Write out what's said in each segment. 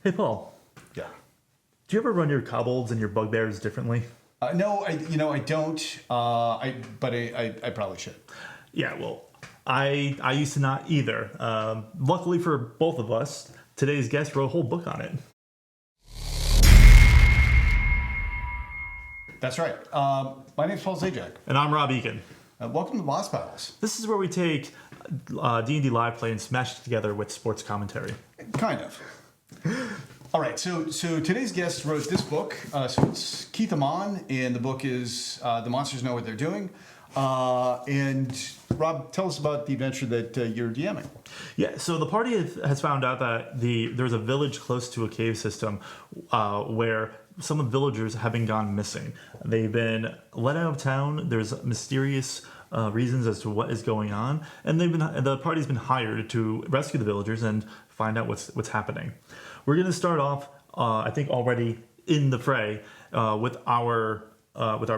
Hey, Paul, Yeah. do you ever run your kobolds and your bugbears differently? No, I don't. I probably should. Yeah, well, I used to not either. Luckily for both of us, today's guest wrote a whole book on it. That's right. My name's Paul Zajac. And I'm Rob Egan. Welcome to Boss Battles. This is where we take D&D live play and smash it together with sports commentary. Kind of. All right. So today's guest wrote this book. So it's Keith Ammann, and the book is The Monsters Know What They're Doing. And Rob, tell us about the adventure that you're DMing. Yeah, so the party has found out that there's a village close to a cave system where some of the villagers have been gone missing. They've been let out of town. There's mysterious reasons as to what is going on, and the party's been hired to rescue the villagers and find out what's happening. We're going to start off, I think, already in the fray with our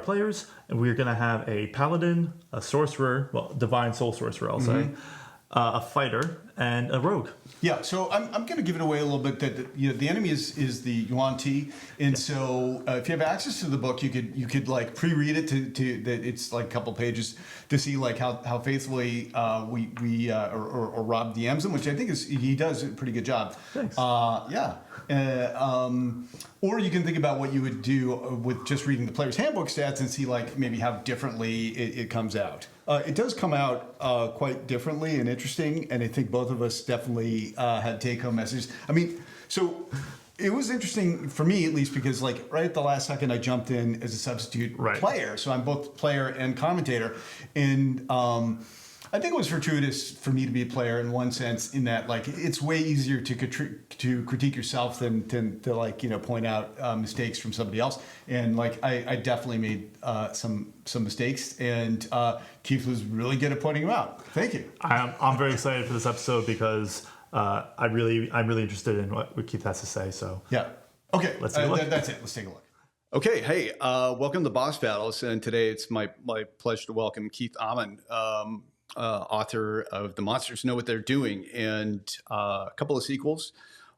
players, and we're going to have a paladin, a sorcerer, well, divine soul sorcerer, I'll say, a fighter, and a rogue. Yeah, so I'm going to give it away a little bit that the enemy is the Yuan-Ti, and so if you have access to the book, you could like pre-read it to that it's like a couple pages to see like how faithfully we or Rob DMs them, which I think he does a pretty good job. Thanks. Yeah. Or you can think about what you would do with just reading the player's handbook stats and see like maybe how differently it comes out. It does come out quite differently and interesting, and I think both of us definitely had take-home messages. I mean, so it was interesting for me at least because like right at the last second I jumped in as a substitute player, so I'm both player and commentator, and I think it was fortuitous for me to be a player in one sense, in that like it's way easier to critique yourself than to like point out mistakes from somebody else. And like I definitely made some mistakes, and Keith was really good at pointing them out. Thank you. I'm very excited for this episode because I'm really interested in what Keith has to say. So yeah, okay, let's take a look. That's it. Let's take a look. Okay, hey, welcome to Boss Battles, and today it's my pleasure to welcome Keith Ammann. Author of The Monsters Know What They're Doing, and a couple of sequels,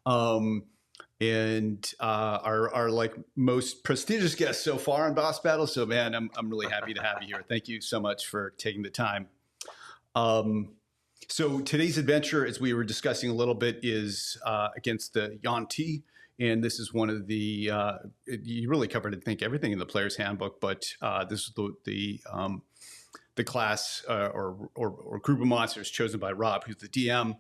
and our like most prestigious guest so far on Boss Battle. So man, I'm really happy to have you here. Thank you so much for taking the time. So today's adventure, as we were discussing a little bit, is against the Yuan-Ti. And this is one of the, you really covered, I think, everything in the player's handbook, but this is the class or group of monsters chosen by Rob, who's the DM.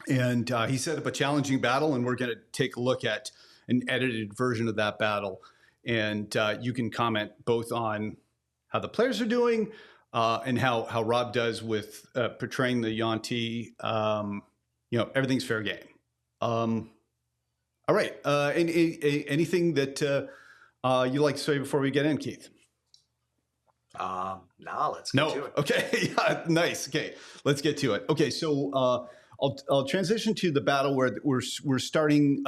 And he set up a challenging battle, and we're going to take a look at an edited version of that battle. And you can comment both on how the players are doing and how Rob does with portraying the Yuan-Ti. Everything's fair game. All right. Anything that you'd like to say before we get in, Keith? Let's get to it. Okay. Yeah, nice. Okay, let's get to it. Okay, so I'll transition to the battle where we're starting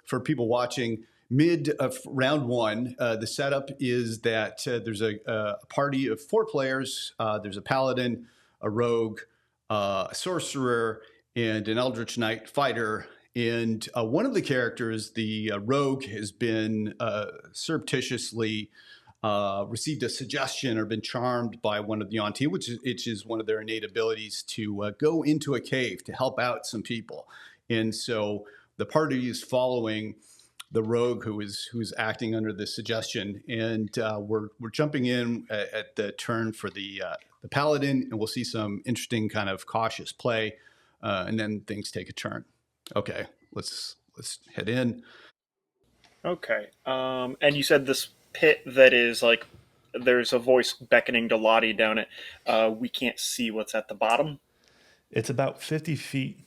for people watching mid of round one. The setup is that there's a party of 4 players. There's a paladin, a rogue, a sorcerer, and an eldritch knight fighter. And one of the characters, the rogue, has been surreptitiously received a suggestion or been charmed by one of the Yuan-Ti, which is one of their innate abilities to go into a cave to help out some people. And so the party is following the rogue who's acting under the suggestion. And we're jumping in at the turn for the paladin, and we'll see some interesting kind of cautious play, and then things take a turn. Okay, let's head in. Okay. And you said this pit that is like there's a voice beckoning to Lottie down it. We can't see what's at the bottom. It's about 50 feet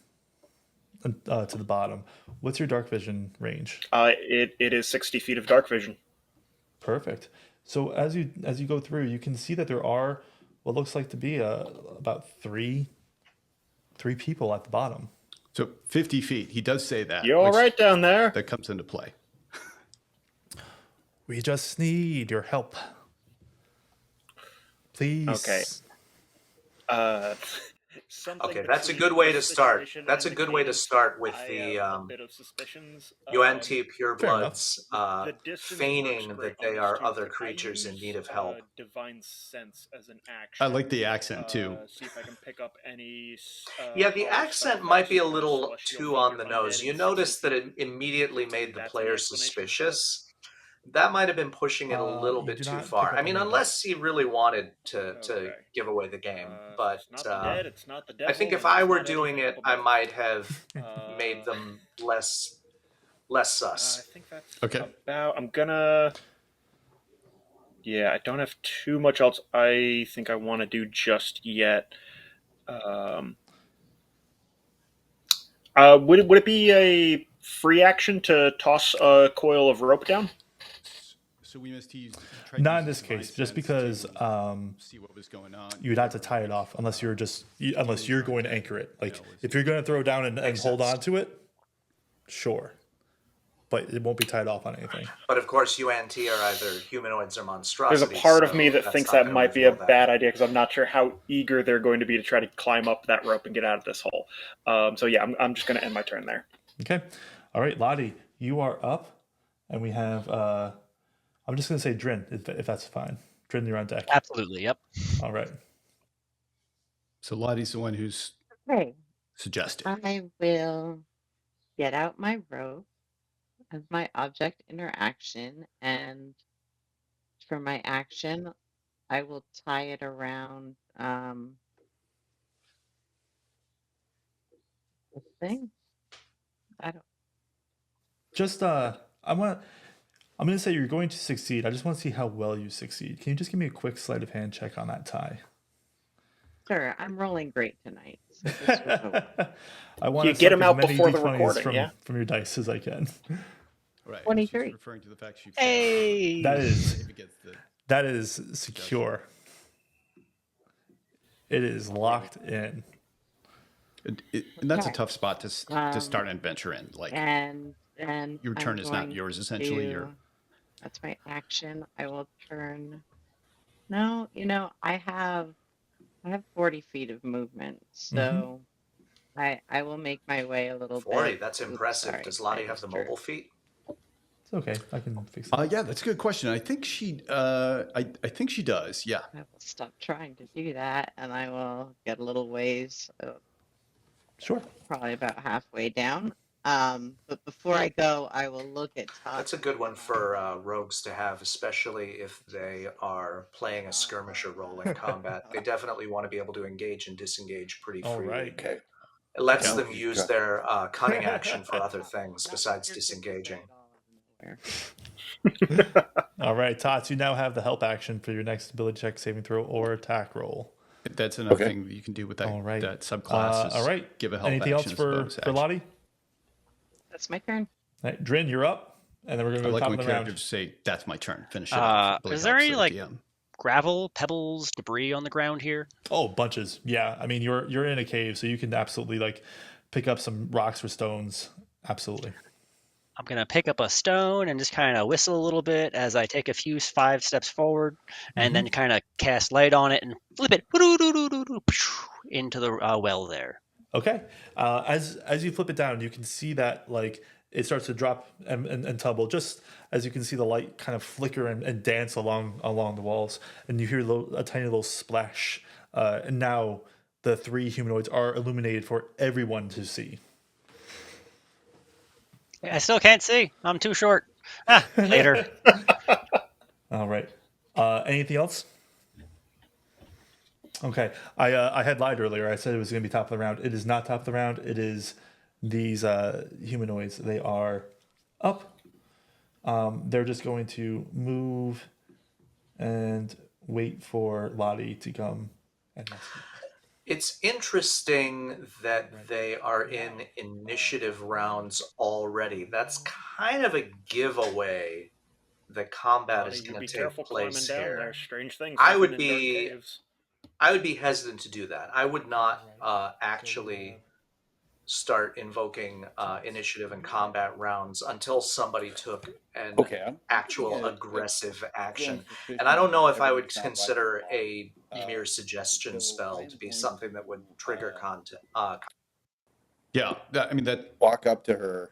to the bottom. What's your dark vision range? It is 60 feet of dark vision. Perfect. So as you go through, you can see that there are what looks like to be about three people at the bottom. So 50 feet. He does say that. You're all right down there. That comes into play. We just need your help. Please. Okay. something Okay, that's a between good way the to start. situation That's and a the good way to cave. start with I the have a bit of suspicions. Yuan-Ti Fair enough. purebloods The distance works feigning great that on they this are too. other Could I creatures in use need of help. divine sense as an I action? like the accent too. See if I can pick up any Yeah, the power accent might spellcasting be a or little celestial too being on if the I'm nose. You within 60 notice that feet. it immediately made the That's any player explanation? suspicious. That might have been pushing it a little You bit do too not pick far. I up mean, any. unless he really wanted to Okay. give away the game. If But it's not the dead, it's not the I think devil, if and I it's were not doing anything up it, I above. might have made Uh, them less I sus. think that's Okay. about. I'm gonna. Yeah, I don't have too much else I think I want to do just yet. Um, would it be a free action to toss a coil of rope down? So we must use. He tried to Not use in his this divine case, just sense because to see what was going on. you would have to tie it off unless you're unless you're going to anchor it. Like if you're going to throw down and hold sense. on to it, sure, but it won't be tied off on anything. But of course, Yuan-Ti are either humanoids or There's a monstrosities. part of so me that that's thinks not that gonna might be a reveal that. bad idea because I'm not sure how eager they're going to be to try to climb up that rope and get out of this hole. So yeah, I'm just going to end my turn there. Okay, all right, Lottie, you are up, and we have. I'm just going to say Drin, if that's fine. Drin, you're on deck. Absolutely, yep. All right. So Lottie's the one who's Okay, suggested. I will get out my rope as my object interaction, and for my action, I will tie it around this thing. I don't. Just I'm going to say you're going to succeed. I just want to see how well you succeed. Can you just give me a quick sleight of hand check on that tie? Sure, I'm rolling great tonight. So this will go well. I want You to get suck him as out many before the d20s recording, from your dice as I can. Right. 23. She's referring to the fact she. Hey! That is If it gets the. that is secure. It is locked in. And that's a Okay. tough spot to start an adventure in. Like And your turn is not yours. Essentially, that's my action. I will turn. No, I have 40 feet of movement, so I will make my way a little 40, bit. that's Oops, impressive. sorry, Does I Lottie have just the drew. mobile feet? It's okay. I can fix it. Yeah, that's a good question. I think she. I think she does. Yeah. I will stop trying to do that, and I will get a little ways, Sure. probably about halfway down. But before I go, I will look at Todd. That's a good one for rogues to have, especially if they are playing a skirmisher role in combat. They definitely want to be able to engage and disengage pretty All freely. right. Okay. It lets Yeah. them use their cunning action for other things besides disengaging. All right, Tots, you now have the help action for your next ability check, saving throw, or attack roll. That's another Okay. thing that you can do with that, All right. that subclass. Is All right. give a help Anything else action as a for bonus action. Lottie? That's my turn. All right, Drin, you're up, and then we're going I to go like top when of the round. characters say, "That's my turn." Finish it off. It really Is there helps any the like DM. gravel, pebbles, debris on the ground here? Oh, bunches. Yeah, I mean you're in a cave, so you can absolutely like pick up some rocks or stones. Absolutely. I'm gonna pick up a stone and just kind of whistle a little bit as I take a few 5 steps forward, and then kind of cast light on it and flip it into the well there. Okay. As you flip it down, you can see that like it starts to drop and tumble. Just as you can see the light kind of flicker and dance along the walls, and you hear a tiny little splash. And now the 3 humanoids are illuminated for everyone to see. I still can't see. I'm too short. Later. All right. Anything else? Okay. I had lied earlier. I said it was going to be top of the round. It is not top of the round. It is these humanoids. They are up. They're just going to move and wait for Lottie to come and rescue. It's interesting that they are in initiative rounds already. That's kind of a giveaway that combat is You going be to take careful place climbing down here. there. Strange things I happen would in be- dark caves. I would be hesitant to do that. I would not actually start invoking initiative and combat rounds until somebody took an Okay, I'm actual looking at aggressive action. suspicion And I don't know that if I would everything's not right consider at a all. mere suggestion So spell I'm to be going something that would trigger to, content. Yeah, I mean walk up to her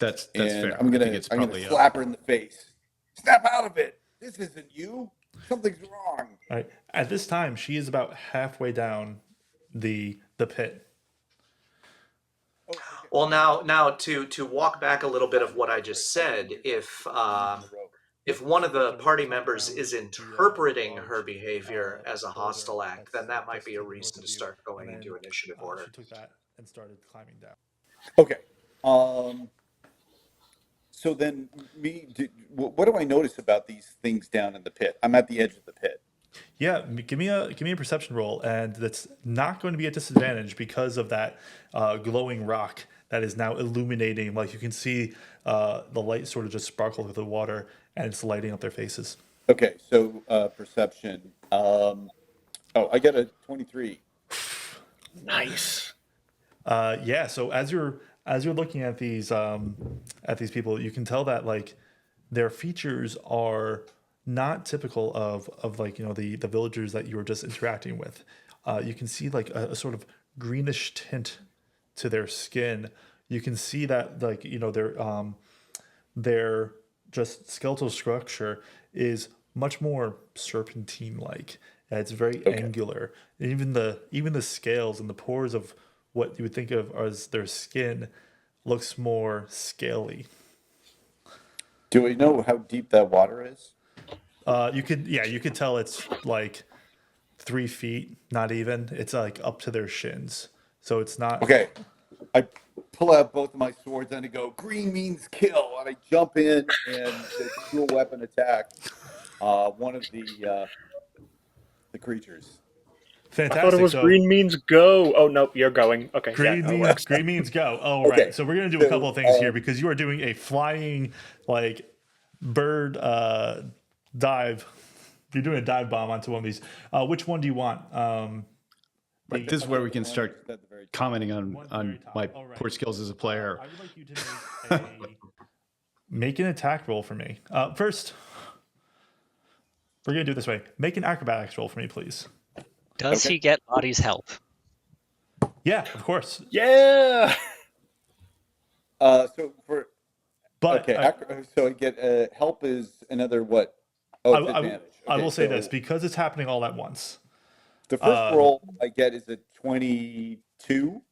that's and fair. I'm I think gonna it's I'm gonna probably slap her in the face. Snap out of it. This isn't you. Something's wrong. All right. At this time, she is about halfway down the pit. Oh, okay. Well, now to walk back a little bit of what I just said, if one of the party members is interpreting her behavior as a hostile act, then that might be a reason to start going into initiative order. She took that and started climbing down. Okay. So then, what do I notice about these things down in the pit? I'm at the edge of the pit. Yeah, give me a perception roll, and that's not going to be a disadvantage because of that glowing rock that is now illuminating. Like you can see the light sort of just sparkle through the water, and it's lighting up their faces. Okay, so perception. I get a 23. Nice. Yeah. So as you're looking at these people, you can tell that like their features are not typical of like the villagers that you were just interacting with. You can see like a sort of greenish tint to their skin. You can see that like their just skeletal structure is much more serpentine like. It's very angular. And even the scales and the pores of what you would think of as their skin looks more scaly. Do we know how deep that water is? You could tell it's like 3 feet, not even. It's like up to their shins. So it's not. Okay. I pull out both of my swords and I go, green means kill. And I jump in and dual weapon attack one of the creatures. Fantastic. I thought it was so, green means go. Oh, no, you're going. Okay, Green that means works. green means go. Oh, Okay, right. So we're gonna do a couple of things here because you are doing a flying like bird dive. You're doing a dive bomb onto one of these. Which one do you want? this is where we can start At the very top. commenting on my All right. poor skills as a player. I would like you to make an attack roll for me. First, we're gonna do it this way. Make an acrobatics roll for me, please. Does Okay. he get Lottie's help? Yeah, of course. Yeah. So for But so I get help is another what? Oh, it's advantage. I will say so this because it's happening all at once. The first roll I get is a 22.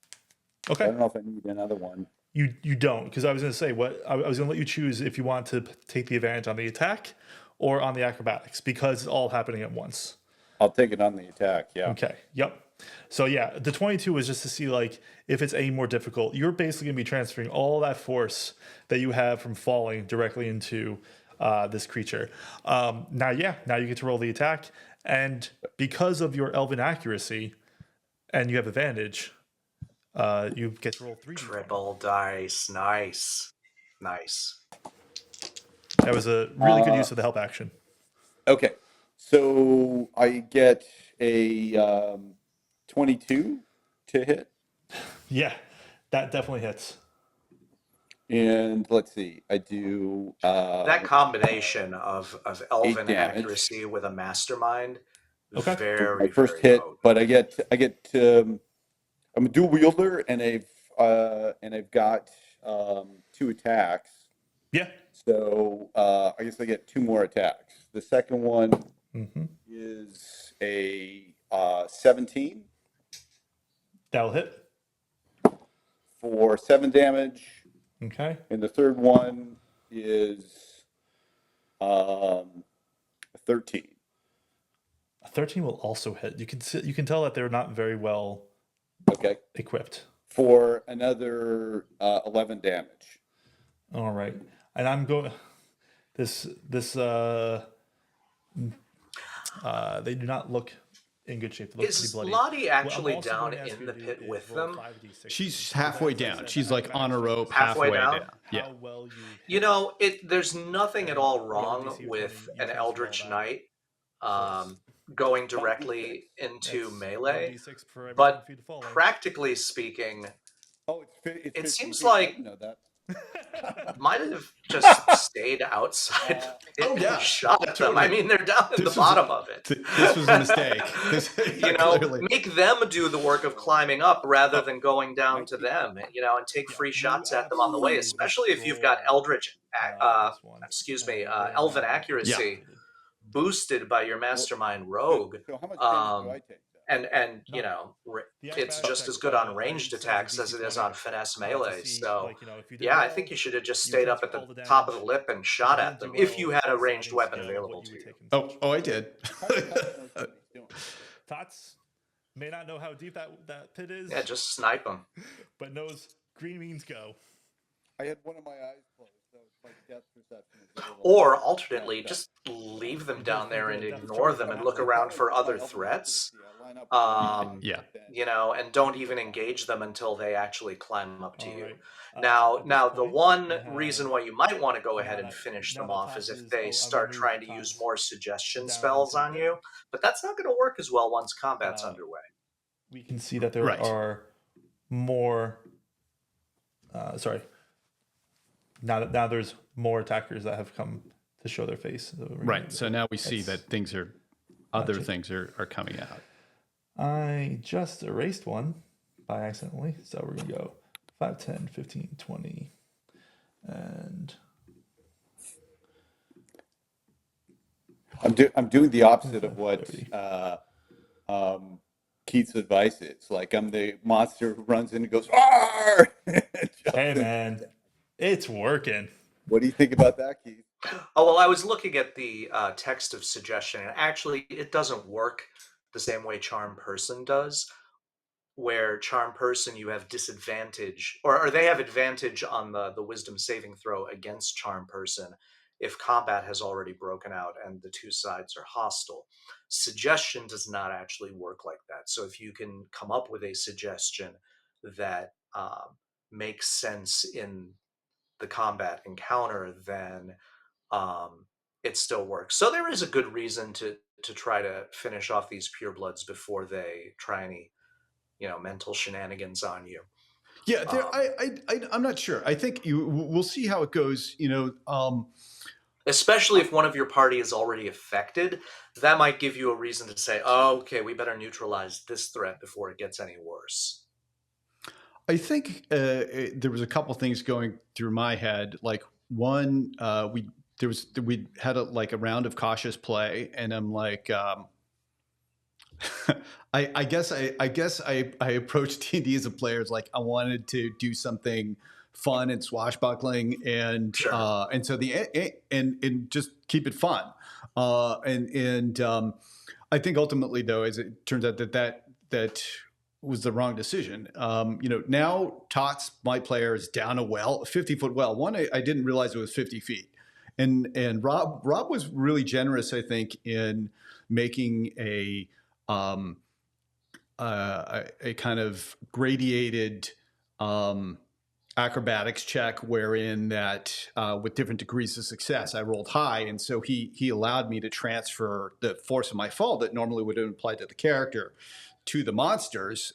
I Okay. don't know if I need another one. You don't, because I was going to say I was going to let you choose if you want to take the advantage on the attack or on the acrobatics because it's all happening at once. I'll take it on the attack. Yeah. Okay. Yep. So yeah, the 22 is just to see like if it's any more difficult. You're basically going to be transferring all that force that you have from falling directly into this creature. Now you get to roll the attack, and because of your elven accuracy, and you have advantage, you get to roll 3. Triple dice. Nice. That was a really good use of the help action. Okay. So I get a 22 to hit. Yeah, that definitely hits. And let's see, I do That combination of elven damage. accuracy with a mastermind, Okay. very, my first very hit, potent. but I get I'm a dual wielder and I've got 2 attacks. Yeah. So I guess I get 2 more attacks. The second one is a 17 That'll hit. for 7 damage. Okay. And the third one is 13. A 13 will also hit. You can tell that they're not very well equipped. For another 11 damage. All right. And I'm going this they do not look in good shape. They look pretty Is bloody. Lottie actually also down going to ask in you the to do pit is with roll them? 5d6. She's halfway down. She's like on a rope Halfway down? down. Yeah. How well you You know, there's nothing at all wrong DC with 20, you an transfer Eldritch all that. Knight going directly into That's melee, 1d6 for every 10 but feet of falling. practically speaking, Oh, it's It's It 15 seems feet. I like didn't know that. might have just stayed outside the pit Oh, yeah, and shot at them. I totally. mean, they're down at the This was bottom of it. this was a mistake. You know, Clearly. make them do the work of climbing up rather Oh. than going down to them, you know, and take free shots at them on the way, especially if you've got Eldritch, Elven accuracy boosted by your Mastermind Rogue. So how much damage do I take? Then? And you know, it's just as good on ranged attacks as it is on finesse melee. So yeah, I think you should have just stayed up at the top of the lip and shot at them if you had a ranged weapon available to you. Oh, I did. How does Tots know what he's doing? Tots may not know how deep that pit is, Yeah, just snipe them. but knows green means go. I had one of my eyes closed, so it's like depth perception. Is a little- Or alternately, just leave them down there and ignore them and look around for other threats. Yeah. You know, and don't even engage them until they actually climb up to you. Now, the one reason why you might want to go ahead and finish them off is if they start trying to use more suggestion spells on you, but that's not going to work as well once combat's underway. We can see that there Right. are more. Now there's more attackers that have come to show their face. Right. So now we see that other things are coming out. I just erased one by accidentally. So we're going to go 5, 10, 15, 20, and I'm doing the opposite of what Keith's advice is. Like I'm the monster who runs in and goes, "Arr!" hey man, it's working. What do you think about that, Keith? Oh, well, I was looking at the text of suggestion, and actually it doesn't work the same way Charm Person does, where Charm Person you have disadvantage, or they have advantage on the wisdom saving throw against Charm Person if combat has already broken out and the two sides are hostile. Suggestion does not actually work like that. So if you can come up with a suggestion that makes sense in the combat encounter, then it still works. So there is a good reason to try to finish off these purebloods before they try any, mental shenanigans on you. Yeah, I'm not sure. I think we'll see how it goes. Especially if one of your party is already affected, that might give you a reason to say, "Oh, okay, we better neutralize this threat before it gets any worse." I think there was a couple things going through my head. Like one, we had a round of cautious play, and I'm like, I guess I approached D&D as a player as like I wanted to do something fun and swashbuckling, and Sure. And so and just keep it fun, and I think ultimately though, as it turns out that was the wrong decision. Now Tots, my player, is down a well, a 50-foot well. One, I didn't realize it was 50 feet. And Rob was really generous, I think, in making a kind of gradated acrobatics check, wherein that with different degrees of success, I rolled high, and so he allowed me to transfer the force of my fall that normally would have applied to the character to the monsters,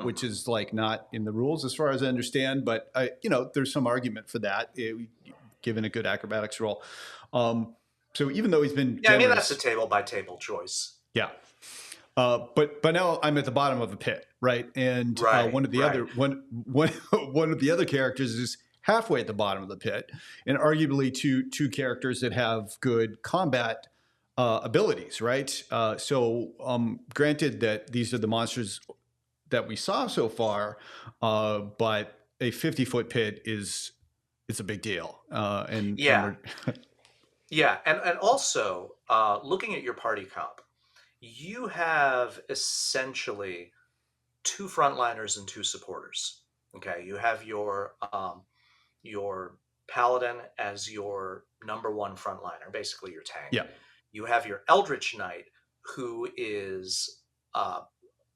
which is like not in the rules as far as I understand, but there's some argument for that, given a good acrobatics roll. So even though he's been generous, I mean, that's a table by table choice. Yeah. But now I'm at the bottom of a pit, right? And one of the other characters is halfway at the bottom of the pit, and arguably two characters that have good combat abilities, right? So granted that these are the monsters that we saw so far, but a 50-foot pit is a big deal. Yeah, and also looking at your party comp, you have essentially 2 frontliners and 2 supporters. Okay, you have your paladin as your number 1 frontliner, basically your tank. Yeah. You have your Eldritch Knight, who is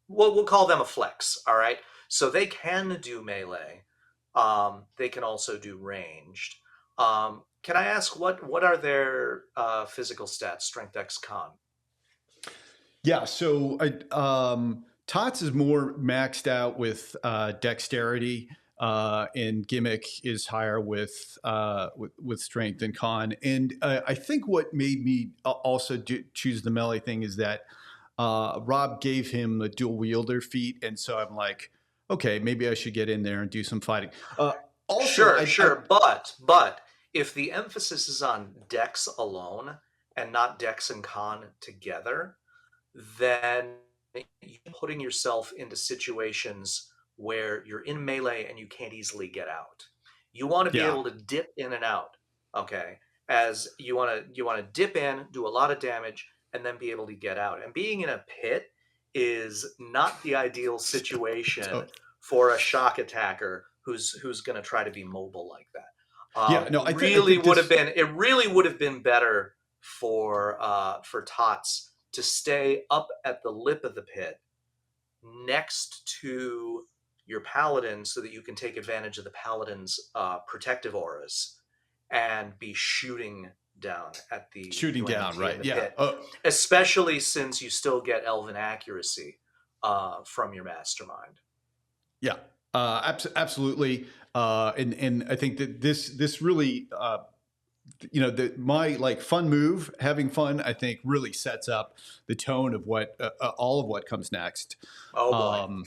we'll call them a flex. All right, so they can do melee. They can also do ranged. Can I ask what are their physical stats? Strength, Dex, Con. Yeah, so Tots is more maxed out with dexterity, and gimmick is higher with strength and con. And I think what made me also choose the melee thing is that Rob gave him a dual wielder feat, and so I'm like, okay, maybe I should get in there and do some fighting. Also, Sure. But if the emphasis is on dex alone and not dex and con together, then you're putting yourself into situations where you're in melee and you can't easily get out. You want to be Yeah. able to dip in and out, okay? As you want to dip in, do a lot of damage, and then be able to get out. And being in a pit is not the ideal situation So- for a shock attacker who's going to try to be mobile like that. Yeah, no, I really think would this- have been. It really would have been better for Tots to stay up at the lip of the pit, next to your paladin, so that you can take advantage of the paladin's protective auras and be shooting down at the Shooting UNT down, in right? the Yeah. pit. Especially since you still get elven accuracy from your mastermind. Yeah, absolutely. And I think that this really, my like fun move, having fun, I think really sets up the tone of what all of what comes next. Oh boy.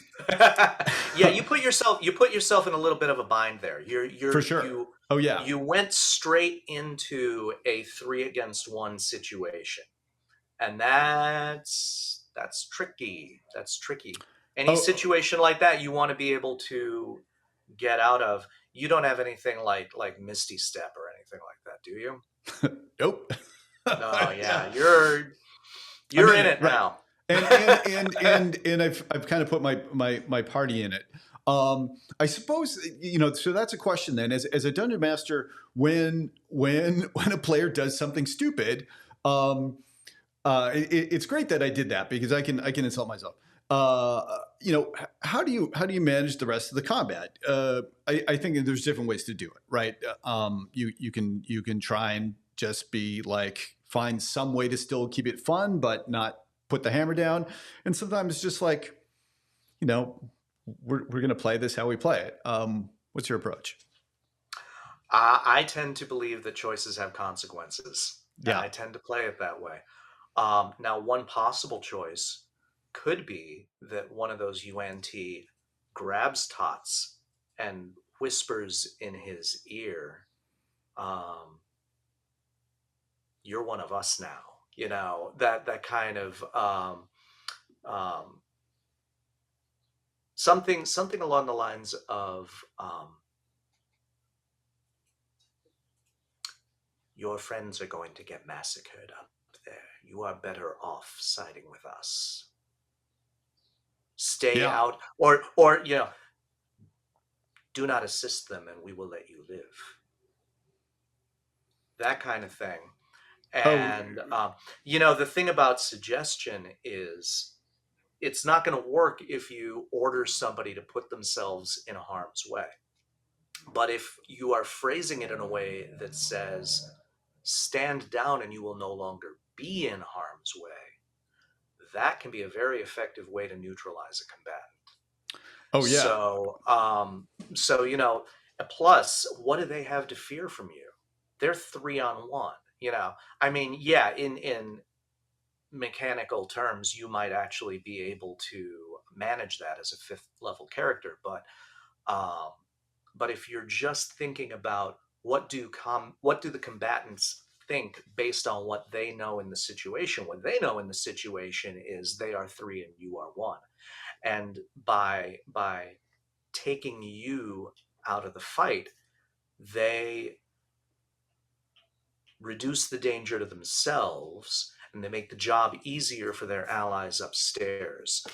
Yeah, you put yourself in a little bit of a bind there. You're For sure. Oh yeah. You went straight into a 3-against-1 situation. And that's tricky. That's tricky. Any situation like that you want to be able to get out of. You don't have anything like Misty Step or anything like that, do you? Nope. No, yeah. You're in it right. now. and I've kind of put my party in it. I suppose so that's a question then. As a dungeon master, when a player does something stupid, it's great that I did that because I can insult myself. How do you manage the rest of the combat? I think that there's different ways to do it, right? You can try and just be like find some way to still keep it fun, but not put the hammer down. And sometimes it's just like, we're going to play this how we play it. What's your approach? I tend to believe that choices have consequences. Yeah. And I tend to play it that way. Now, one possible choice could be that one of those Yuan-Ti grabs Tots and whispers in his ear, "You're one of us now." That kind of something along the lines of, "Your friends are going to get massacred up there. You are better off siding with us. Stay out, or do not assist them, and we will let you live." That kind of thing. And the thing about suggestion is, it's not going to work if you order somebody to put themselves in harm's way. But if you are phrasing it in a way that says, "Stand down and you will no longer be in harm's way," that can be a very effective way to neutralize a combatant. Oh yeah. So plus, what do they have to fear from you? They're 3-on-1. I mean, yeah, in mechanical terms, you might actually be able to manage that as a 5th level character, but if you're just thinking about what do the combatants think based on what they know in the situation, what they know in the situation is they are 3 and you are 1, and by taking you out of the fight, they reduce the danger to themselves, and they make the job easier for their allies upstairs.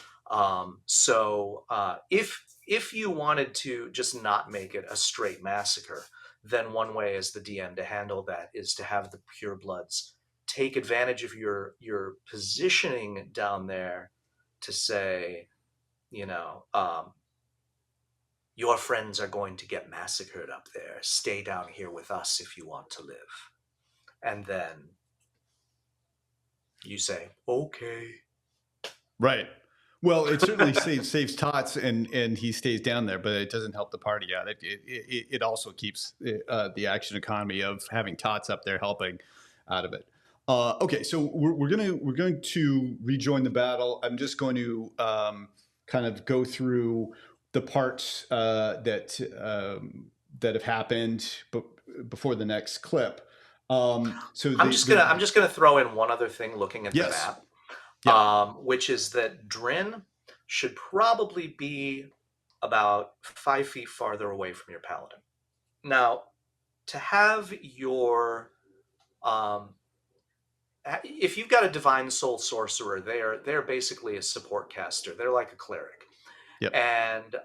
If you wanted to just not make it a straight massacre, then one way as the DM to handle that is to have the purebloods take advantage of your positioning down there to say, "Your friends are going to get massacred up there. Stay down here with us if you want to live." And then you say, "Okay." Right. Well, it certainly saves Tots, and he stays down there, but it doesn't help the party out. It also keeps the action economy of having Tots up there helping out of it. Okay, so we're going to rejoin the battle. I'm just going to kind of go through the parts that have happened before the next clip. So I'm just gonna throw in one other thing looking at the Yes. map. Yeah. Which is that Drin should probably be about 5 feet farther away from your paladin. Now, to have your, if you've got a divine soul sorcerer, they're basically a support caster. They're like a cleric. Yep. And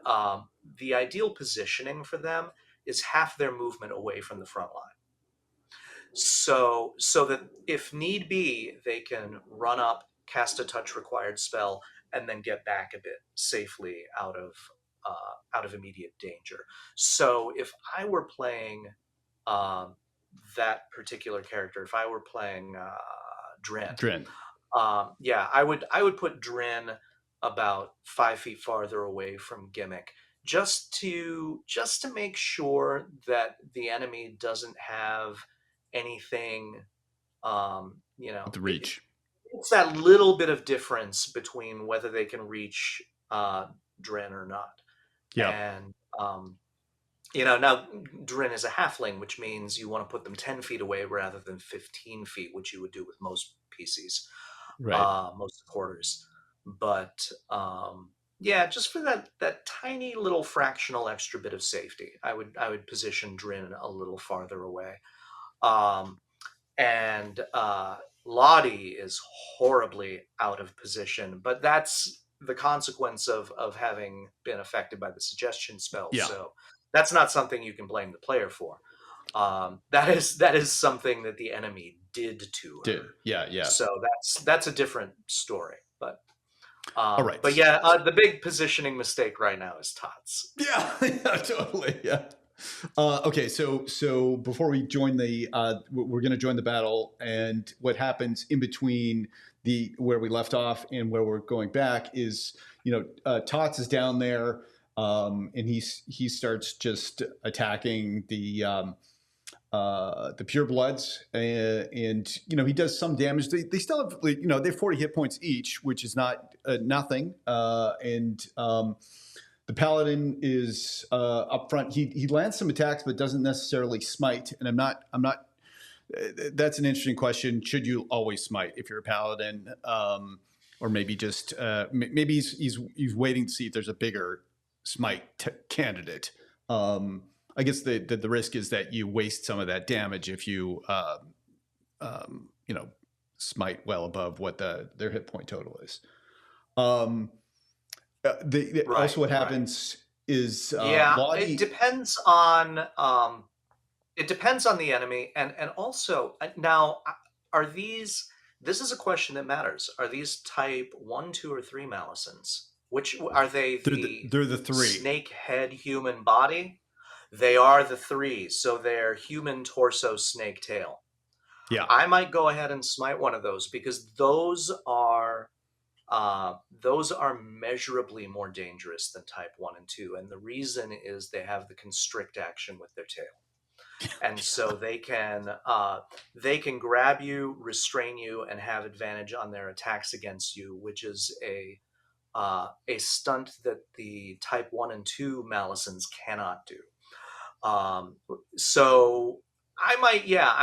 the ideal positioning for them is half their movement away from the front line. So that if need be, they can run up, cast a touch required spell, and then get back a bit safely out of immediate danger. So if I were playing that particular character, if I were playing Drin, yeah, I would put Drin about 5 feet farther away from Gimmick, just to make sure that the enemy doesn't have anything, The reach. It's that little bit of difference between whether they can reach Drin or not. Yeah. And now Drin is a halfling, which means you want to put them 10 feet away rather than 15 feet, which you would do with most PCs, Right. most supporters. But yeah, just for that tiny little fractional extra bit of safety, I would position Drin a little farther away. And Lottie is horribly out of position, but that's the consequence of having been affected by the suggestion spell. Yeah. So that's not something you can blame the player for. That is something that the enemy did to her. Yeah. So that's a different story. But All right. But yeah, the big positioning mistake right now is Tots. Yeah, totally. Yeah. Okay, so before we join we're going to join the battle, and what happens in between where we left off and where we're going back is, Tots is down there, and he starts just attacking the purebloods, and he does some damage. They still have, they have 40 hit points each, which is not nothing, and the paladin is up front. He lands some attacks, but doesn't necessarily smite. And I'm not. That's an interesting question. Should you always smite if you're a paladin, or maybe just maybe he's waiting to see if there's a bigger smite candidate. I guess the risk is that you waste some of that damage if you smite well above what their hit point total is. Also, what happens is Lottie, it depends on the enemy, and also now are these. This is a question that matters. Are these type 1, 2, or 3 Malicens? Which are they? They're the 3. Snake head, human body. They are the 3, so they're human torso, snake tail. Yeah, I might go ahead and smite one of those because those are measurably more dangerous than type 1 and 2, and the reason is they have the constrict action with their tail, and so they can grab you, restrain you, and have advantage on their attacks against you, which is a stunt that the type 1 and 2 Malicens cannot do. So I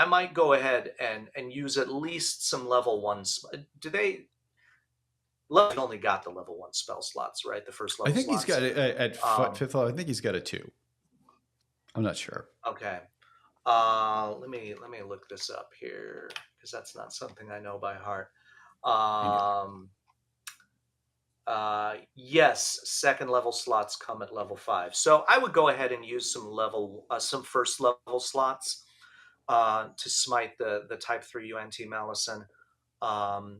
might go ahead and use at least some level 1. Do they? Love only got the level 1 spell slots, right? The first level. I think slots. he's got it at 5th level. I think he's got a 2. I'm not sure. Okay. Let me look this up here because that's not something I know by heart. Yes, 2nd level slots come at level 5. So I would go ahead and use some first level slots to smite the type 3 Yuan-Ti Malicen.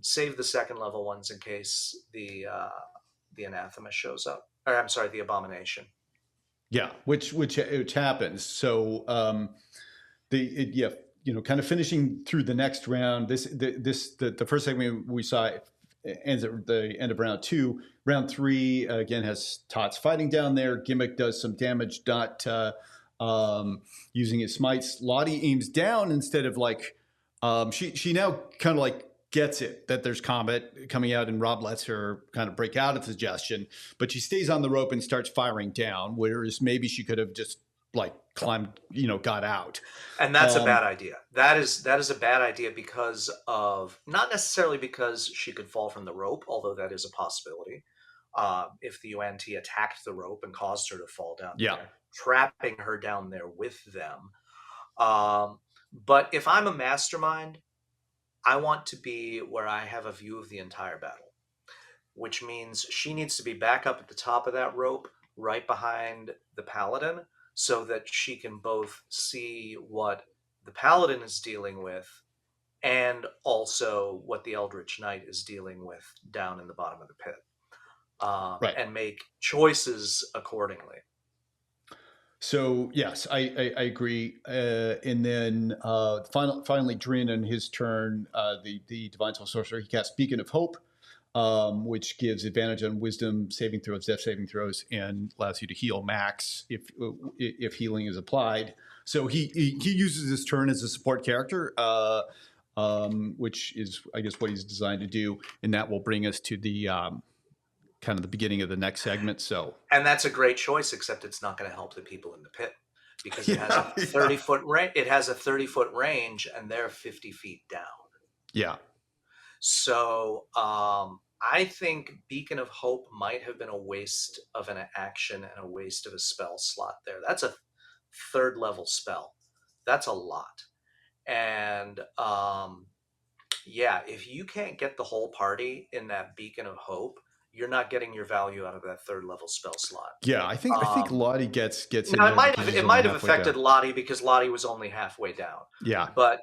Save the 2nd level ones in case the anathema shows up. Or I'm sorry, the abomination. Yeah, which happens. So kind of finishing through the next round. The first segment we saw, ends at the end of round 2. Round 3 again has Tots fighting down there. Gimmick does some damage, not using his smites. Lottie aims down instead of like she now kind of like gets it that there's combat coming out, and Rob lets her kind of break out of suggestion, but she stays on the rope and starts firing down, whereas maybe she could have just like climbed, got out. And that's a bad idea. That is a bad idea because of, not necessarily because she could fall from the rope, although that is a possibility. If the Yuan-Ti attacked the rope and caused her to fall down there, trapping her down there with them. But if I'm a mastermind, I want to be where I have a view of the entire battle, which means she needs to be back up at the top of that rope, right behind the paladin, so that she can both see what the paladin is dealing with and also what the Eldritch Knight is dealing with down in the bottom of the pit, and make choices accordingly. So yes, I agree. And then finally, Drin in his turn, the Divine Soul Sorcerer, he casts Beacon of Hope, which gives advantage on Wisdom saving throws, Death saving throws, and allows you to heal max if healing is applied. So he uses his turn as a support character, which is, I guess, what he's designed to do, and that will bring us to the kind of the beginning of the next segment. So, and that's a great choice, except it's not going to help the people in the pit because it has a 30-foot range. It has a 30-foot range, and they're 50 feet down. Yeah. So I think Beacon of Hope might have been a waste of an action and a waste of a spell slot there. That's a 3rd level spell. That's a lot. And if you can't get the whole party in that Beacon of Hope, you're not getting your value out of that 3rd level spell slot. Yeah, I think Lottie gets in now there. It might have affected Lottie because Lottie was only halfway down. Yeah. But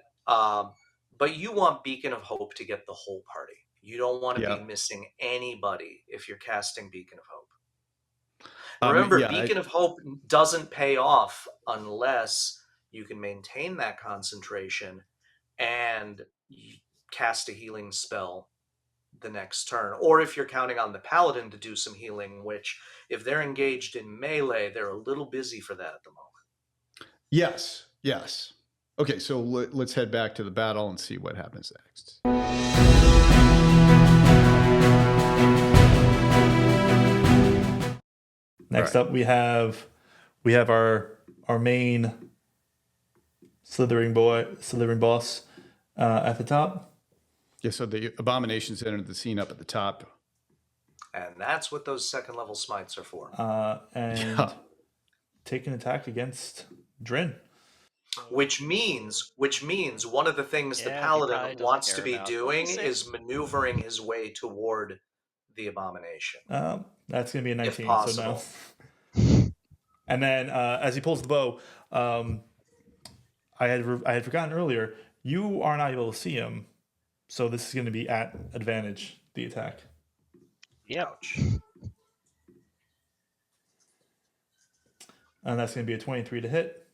you want Beacon of Hope to get the whole party. You don't want to be missing anybody if you're casting Beacon of Hope. Remember, Beacon of Hope doesn't pay off unless you can maintain that concentration and cast a healing spell the next turn, or if you're counting on the paladin to do some healing, which if they're engaged in melee, they're a little busy for that at the moment. Yes. Okay, so let's head back to the battle and see what happens next. Next up, we have our main slithering boss at the top. Yeah, so the abominations entered the scene up at the top. And that's what those 2nd level smites are for. Take an attack against Drin. Which means one of the things the paladin wants to be doing is maneuvering his way toward the abomination. That's going to be a 19. If possible. So no. And then as he pulls the bow, I had forgotten earlier, you are not able to see him. So this is going to be at advantage, the attack. Yep. And that's going to be a 23 to hit.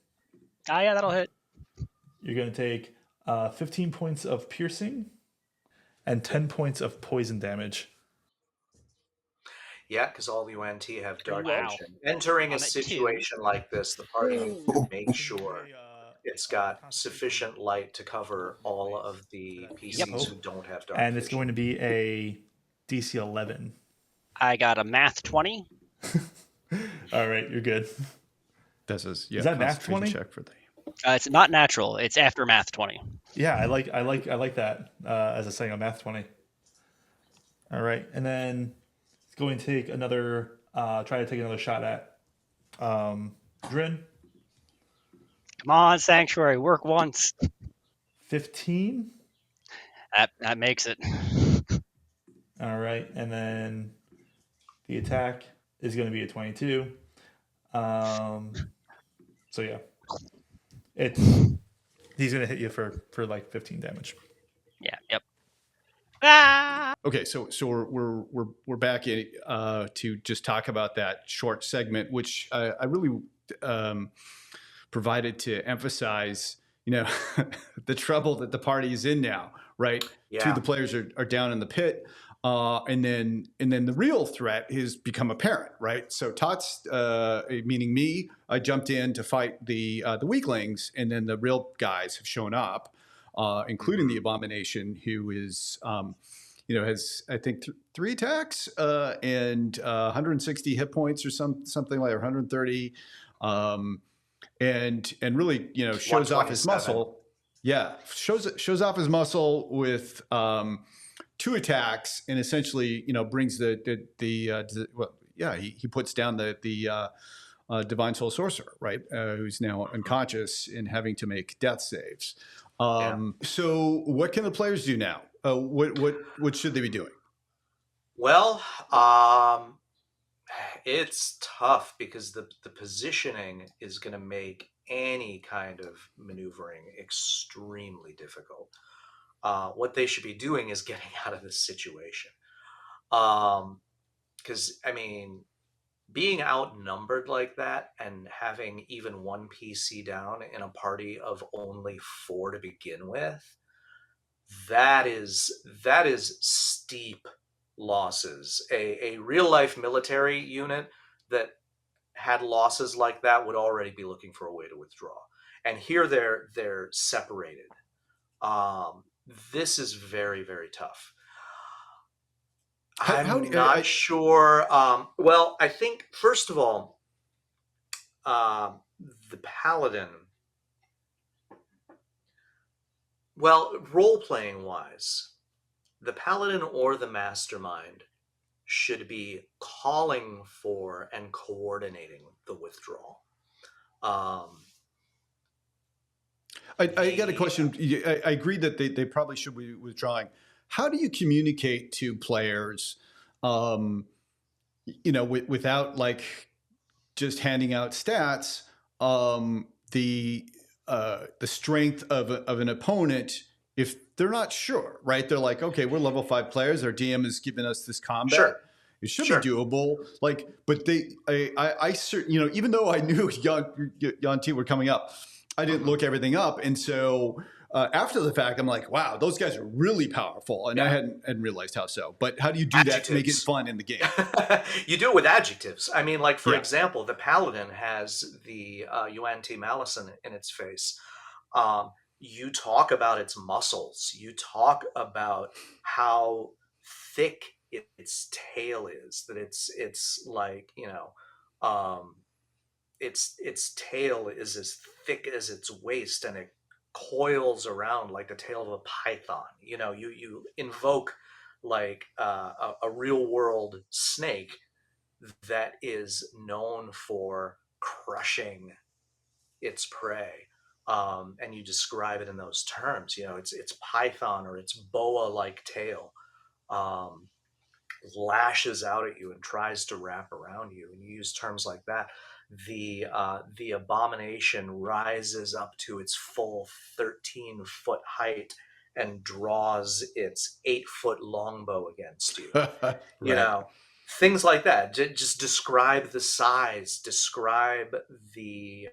Yeah, that'll hit. You're going to take 15 points of piercing and 10 points of poison damage. Yeah, because all the Yuan-Ti have dark vision. Entering a situation like this, the party needs to make sure it's got sufficient light to cover all of the PCs who don't have dark vision. And it's going to be a DC 11. I got a math 20. All right, you're good. Is that math 20? Check for the... It's not natural. It's after math 20. Yeah, I like that as a saying on math 20. All right, and then it's going to take another try to take another shot at Drin. Come on, Sanctuary, work once. 15. That makes it. All right, and then the attack is going to be a 22. So yeah, he's going to hit you for like 15 damage. Yeah. Yep. Ah! Okay, so we're back in to just talk about that short segment, which I really provided to emphasize, the trouble that the party is in now, right? Yeah. 2 of the players are down in the pit. and then the real threat has become apparent, right? So Tots, meaning me, I jumped in to fight the weaklings, and then the real guys have shown up, including the Abomination, who is has I think 3 attacks and 160 hit points or something like 130, and really shows off his 127. muscle. Yeah, shows off his muscle with 2 attacks, and essentially brings he puts down the divine soul sorcerer, right, who's now unconscious and having to make death saves. So what can the players do now? What should they be doing? Well, it's tough because the positioning is going to make any kind of maneuvering extremely difficult. What they should be doing is getting out of this situation. Because, I mean, being outnumbered like that and having even 1 PC down in a party of only 4 to begin with, that is steep losses. A real life military unit that had losses like that would already be looking for a way to withdraw. And here they're separated. This is very, very tough. I'm not sure. Well, I think first of all, the paladin. Well, role-playing wise, the paladin or the mastermind should be calling for and coordinating the withdrawal. I got a question. I agree that they probably should be withdrawing. How do you communicate to players, without like just handing out stats, the strength of an opponent if they're not sure, right? They're like, okay, we're level 5 players. Our DM has given us this combat. Sure. It should be doable. Like, but I certainly, even though I knew Yuan-Ti were coming up, I didn't look everything up. And so after the fact, I'm like, wow, those guys are really powerful. And I hadn't realized how so. But how do you do that to make it fun in the game? You do it with adjectives. I mean, like, for example, the paladin has the Yuan-Ti malice in its face. You talk about its muscles. You talk about how thick its tail is. That it's like, its tail is as thick as its waist, and it coils around like the tail of a python. You invoke like a real world snake that is known for crushing its prey. And you describe it in those terms. It's python or its boa-like tail lashes out at you and tries to wrap around you, and you use terms like that. The abomination rises up to its full 13-foot height and draws its 8-foot longbow against you. Right. Things like that. Just describe the size, describe the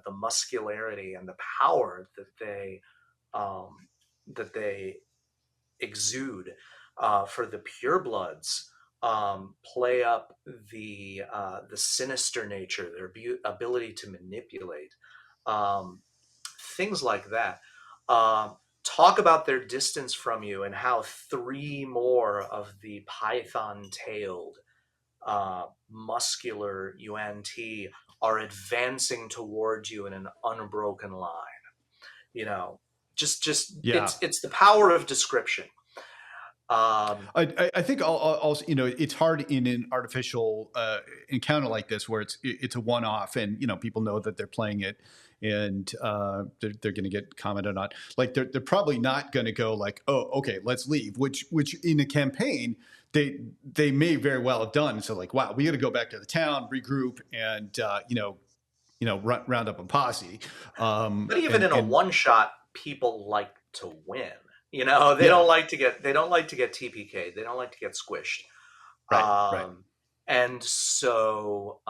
muscularity and the power that they exude. For the purebloods, play up the sinister nature, their ability to manipulate, things like that. Talk about their distance from you and how 3 more of the python-tailed, muscular Yuan-Ti are advancing towards you in an unbroken line. It's the power of description. I think also, it's hard in an artificial encounter like this where it's a one-off, and people know that they're playing it, and they're going to get commented on. Like they're probably not going to go like, oh, okay, let's leave. Which in a campaign they may very well have done. So like, wow, we got to go back to the town, regroup, and round up a posse. But even in a one-shot, people like to win. They don't like to get TPK'd. They don't like to get squished. Right. And so,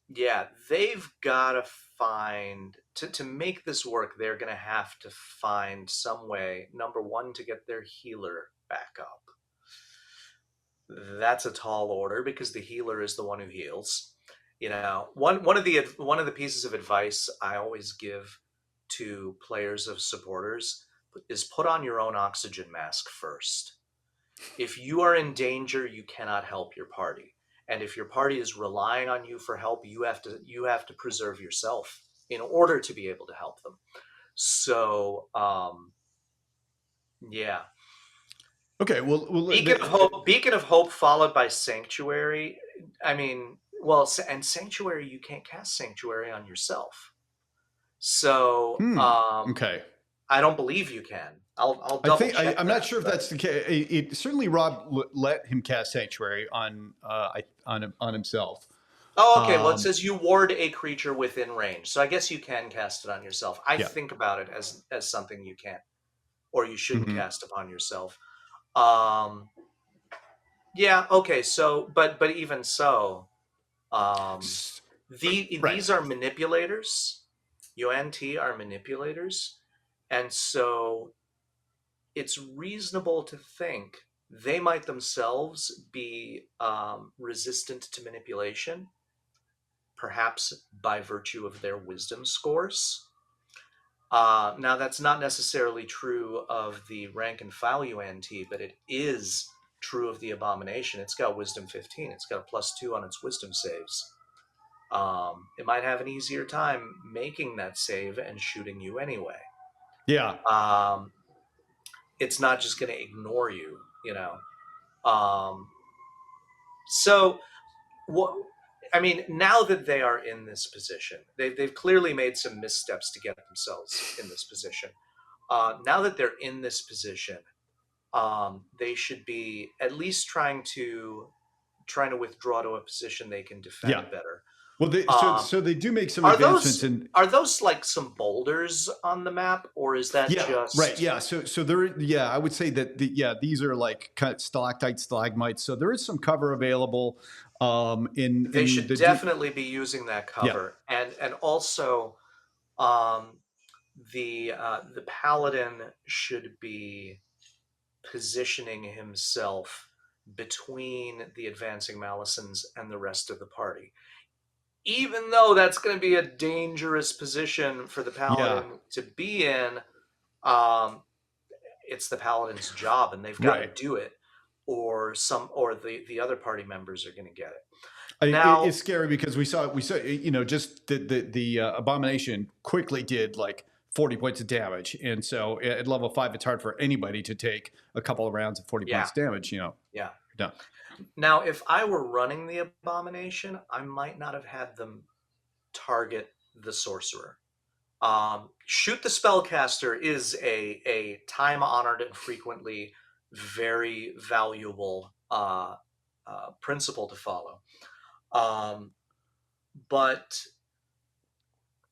they've got to find to make this work. They're going to have to find some way. Number one, to get their healer back up. That's a tall order because the healer is the one who heals. You know, one of the pieces of advice I always give to players of supporters is put on your own oxygen mask first. If you are in danger, you cannot help your party. And if your party is relying on you for help, you have to preserve yourself in order to be able to help them. So yeah. Okay. Well, Beacon of Hope followed by Sanctuary. I mean, well, and Sanctuary, you can't cast Sanctuary on yourself. So okay. I don't believe you can. I'll I double think check. I'm that, not sure if but- that's the case. It certainly Rob let him cast Sanctuary on himself. Oh, okay. Well, it says you ward a creature within range, so I guess you can cast it on yourself. I Yeah. think about it as something you can't or you shouldn't Mhm. cast upon yourself. Yeah. Okay. So, but even so, these are manipulators. Yuan-Ti are manipulators, and so it's reasonable to think they might themselves be resistant to manipulation, perhaps by virtue of their wisdom scores. Now, that's not necessarily true of the rank and file Yuan-Ti, but it is true of the Abomination. It's got Wisdom 15. It's got a +2 on its Wisdom saves. It might have an easier time making that save and shooting you anyway. Yeah. It's not just going to ignore you, you know. So, what? I mean, now that they are in this position, they've clearly made some missteps to get themselves in this position. Now that they're in this position, they should be at least trying to withdraw to a position they can defend better. Well, so they do make some Are advancements are those like some boulders on the map, or is that just right? Yeah. So there. Yeah, I would say that these are like kind of stalactites, stalagmites. So there is some cover available. They should definitely be using that cover, and also the paladin should be positioning himself between the advancing Malisons and the rest of the party. Even though that's going to be a dangerous position for the paladin to be in, it's the paladin's job, and they've got to do it, or the other party members are going to get it. Now, it's scary because we saw just the Abomination quickly did like 40 points of damage, and so at level 5 it's hard for anybody to take a couple of rounds of 40 points of damage. Yeah. You're done. Now, if I were running the Abomination, I might not have had them target the Sorcerer. Shoot the Spellcaster is a time-honored and frequently very valuable principle to follow. But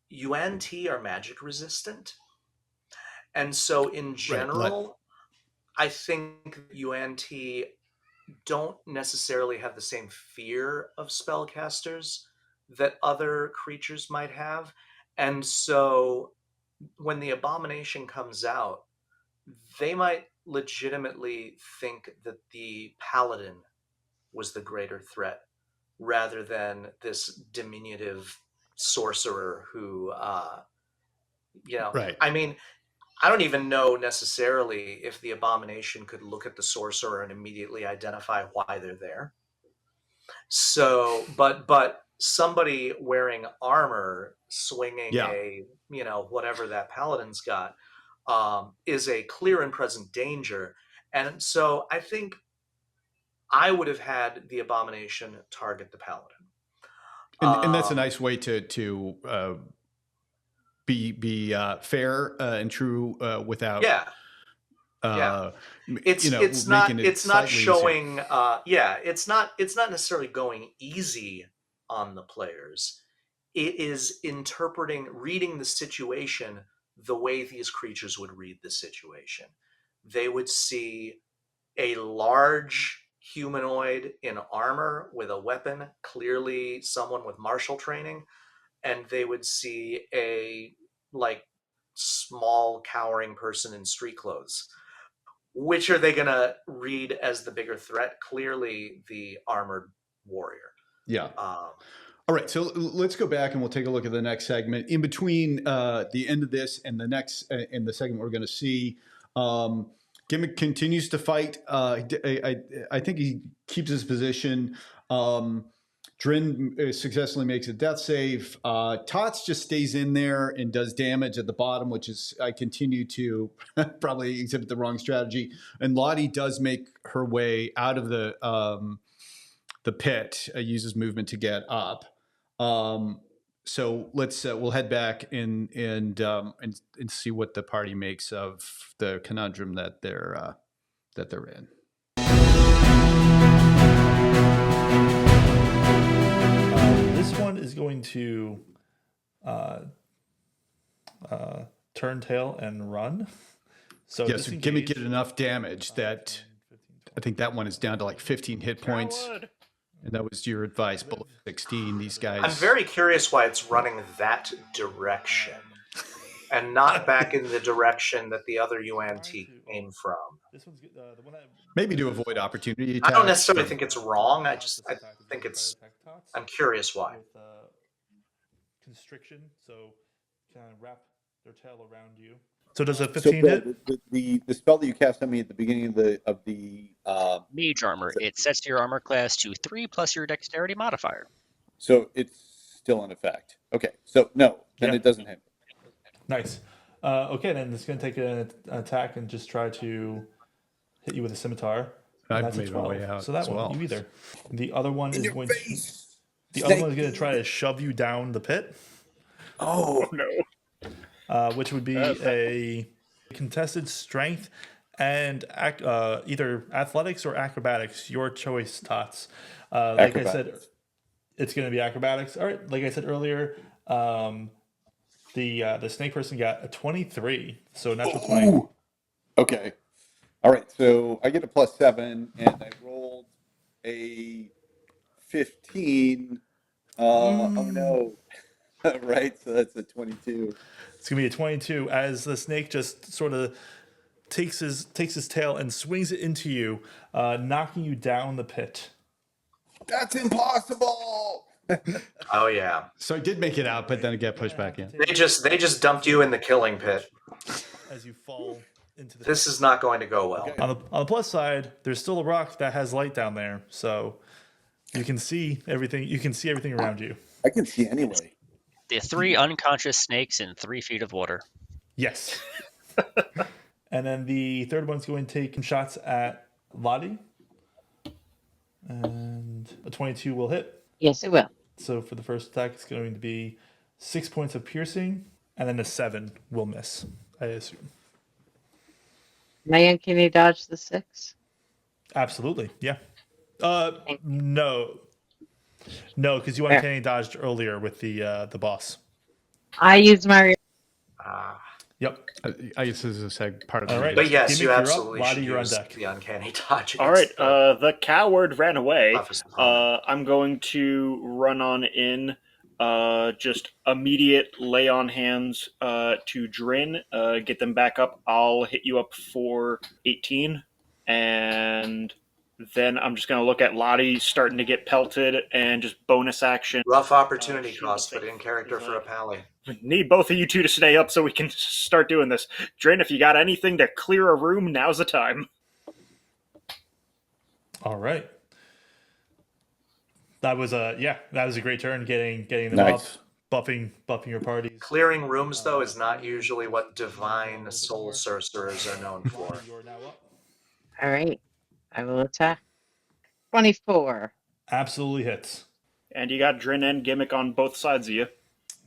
Yuan-Ti are magic resistant. And so in general, I think Yuan-Ti don't necessarily have the same fear of spellcasters that other creatures might have. And so when the Abomination comes out, they might legitimately think that the Paladin was the greater threat rather than this diminutive sorcerer who, I mean, I don't even know necessarily if the Abomination could look at the sorcerer and immediately identify why they're there. So, but somebody wearing armor, swinging a whatever that paladin's got, is a clear and present danger. And so I think I would have had the Abomination target the paladin. And that's a nice way to be fair and true without. It's not showing. It's not necessarily going easy on the players. It is reading the situation the way these creatures would read the situation. They would see a large humanoid in armor with a weapon, clearly someone with martial training, and they would see a small cowering person in street clothes. which are they going to read as the bigger threat? Clearly, the armored warrior. Yeah. All right, so let's go back and we'll take a look at the next segment. In between the end of this and the next, in the segment we're going to see, Gimmick continues to fight. I think he keeps his position. Drin successfully makes a death save. Tots just stays in there and does damage at the bottom, which is, I continue to probably exhibit the wrong strategy. And Lottie does make her way out of the pit, uses movement to get up. So let's we'll head back and see what the party makes of the conundrum that they're in. This one is going to turn tail and run. So yeah, so Gimmick get enough damage that I think that one is down to like 15 hit points. And that was your advice, below 16. These guys. I'm very curious why it's running that direction and not back in the direction that the other Yuan-Ti came from. Maybe to avoid opportunity attacks. I don't necessarily think it's wrong. I think it's. I'm curious why. With constriction, so kind of wrap their tail around you. So does a 15 hit? The spell that you cast on me at the beginning of the Mage armor. It sets your armor class to 3 plus your dexterity modifier. So it's still in effect. Okay, so no, then it doesn't hit. Nice. Okay, then it's going to take an attack and just try to hit you with a scimitar. I've made my way out. So that as one, well. you either. The other one is going to. The other one is going to try to shove you down the pit. Oh no. Which would be a contested strength and either athletics or acrobatics. Your choice, Tots. Like I said, it's going to be acrobatics. All right. Like I said earlier, the snake person got a 23, so natural 20. Okay. All right. So I get a +7, and I rolled a 15. Oh no. Right. So that's a 22. It's gonna be a 22 as the snake just sort of takes his tail and swings it into you, knocking you down the pit. That's impossible. Oh yeah. So I did make it out, but then it got pushed back in. They just dumped you in the killing pit. As you fall into the This is not going to go well. Okay. on the plus side, there's still a rock that has light down there, so you can see everything. You can see everything around you. I can see anyway. The 3 unconscious snakes in 3 feet of water. Yes. And then the third one's going to take shots at Lottie. And a 22 will hit. Yes, it will. So for the first attack, it's going to be 6 points of piercing, and then a 7 will miss, I assume. Mayan, can you dodge the 6? Absolutely, yeah. No, because you uncanny dodged earlier with the boss. I used my. Yep. I guess this is a part of the All right. But yes, Gimmick, you you're up. absolutely Lottie, should you're on use deck. the uncanny dodge. All right, against the the coward ran away. toughest opponent. I'm going to run on in, just immediate lay on hands to Drin, get them back up. I'll hit you up for 18, and then I'm just going to look at Lottie starting to get pelted and just bonus action. Rough opportunity cost, but in character for a pally. Need both of you two to stay up so we can start doing this. Drin, if you got anything to clear a room, now's the time. All right. That was a great turn getting them Nice. up, buffing your parties. Clearing rooms, though, is not usually what divine soul sorcerers are known for. You're now up. All right. I will attack. 24. Absolutely hits. And you got Drin and Gimmick on both sides of you.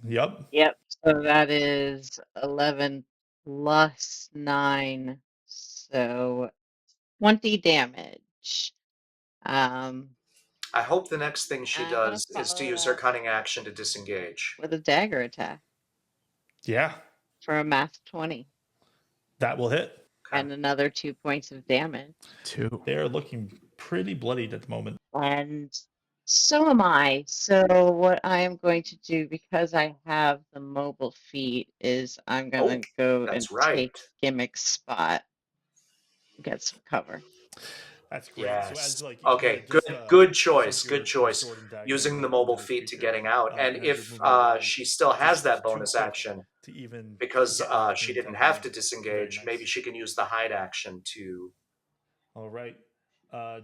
Yep. Yep. So that is 11 plus 9. So 20 damage. I hope the next thing she I'm gonna does is to use her cunning action to disengage. with a dagger attack Yeah. for a math 20. That will hit. Okay. And another 2 points of damage. 2. They are looking pretty bloodied at the moment. And so am I. So what I am going to do, because I have the mobile feat, is I'm going to go and that's right. take Gimmick's spot. get some cover. That's great. Yes. So as like Okay. you had Good just, choice. sunk Good your choice. sword and dagger Using the into mobile this feat to creature, getting out, and as you're if moving away, she still it's has that too bonus quick action, to even because get anything she didn't from have him. to disengage, Very maybe nice. she can use the hide action to. All right,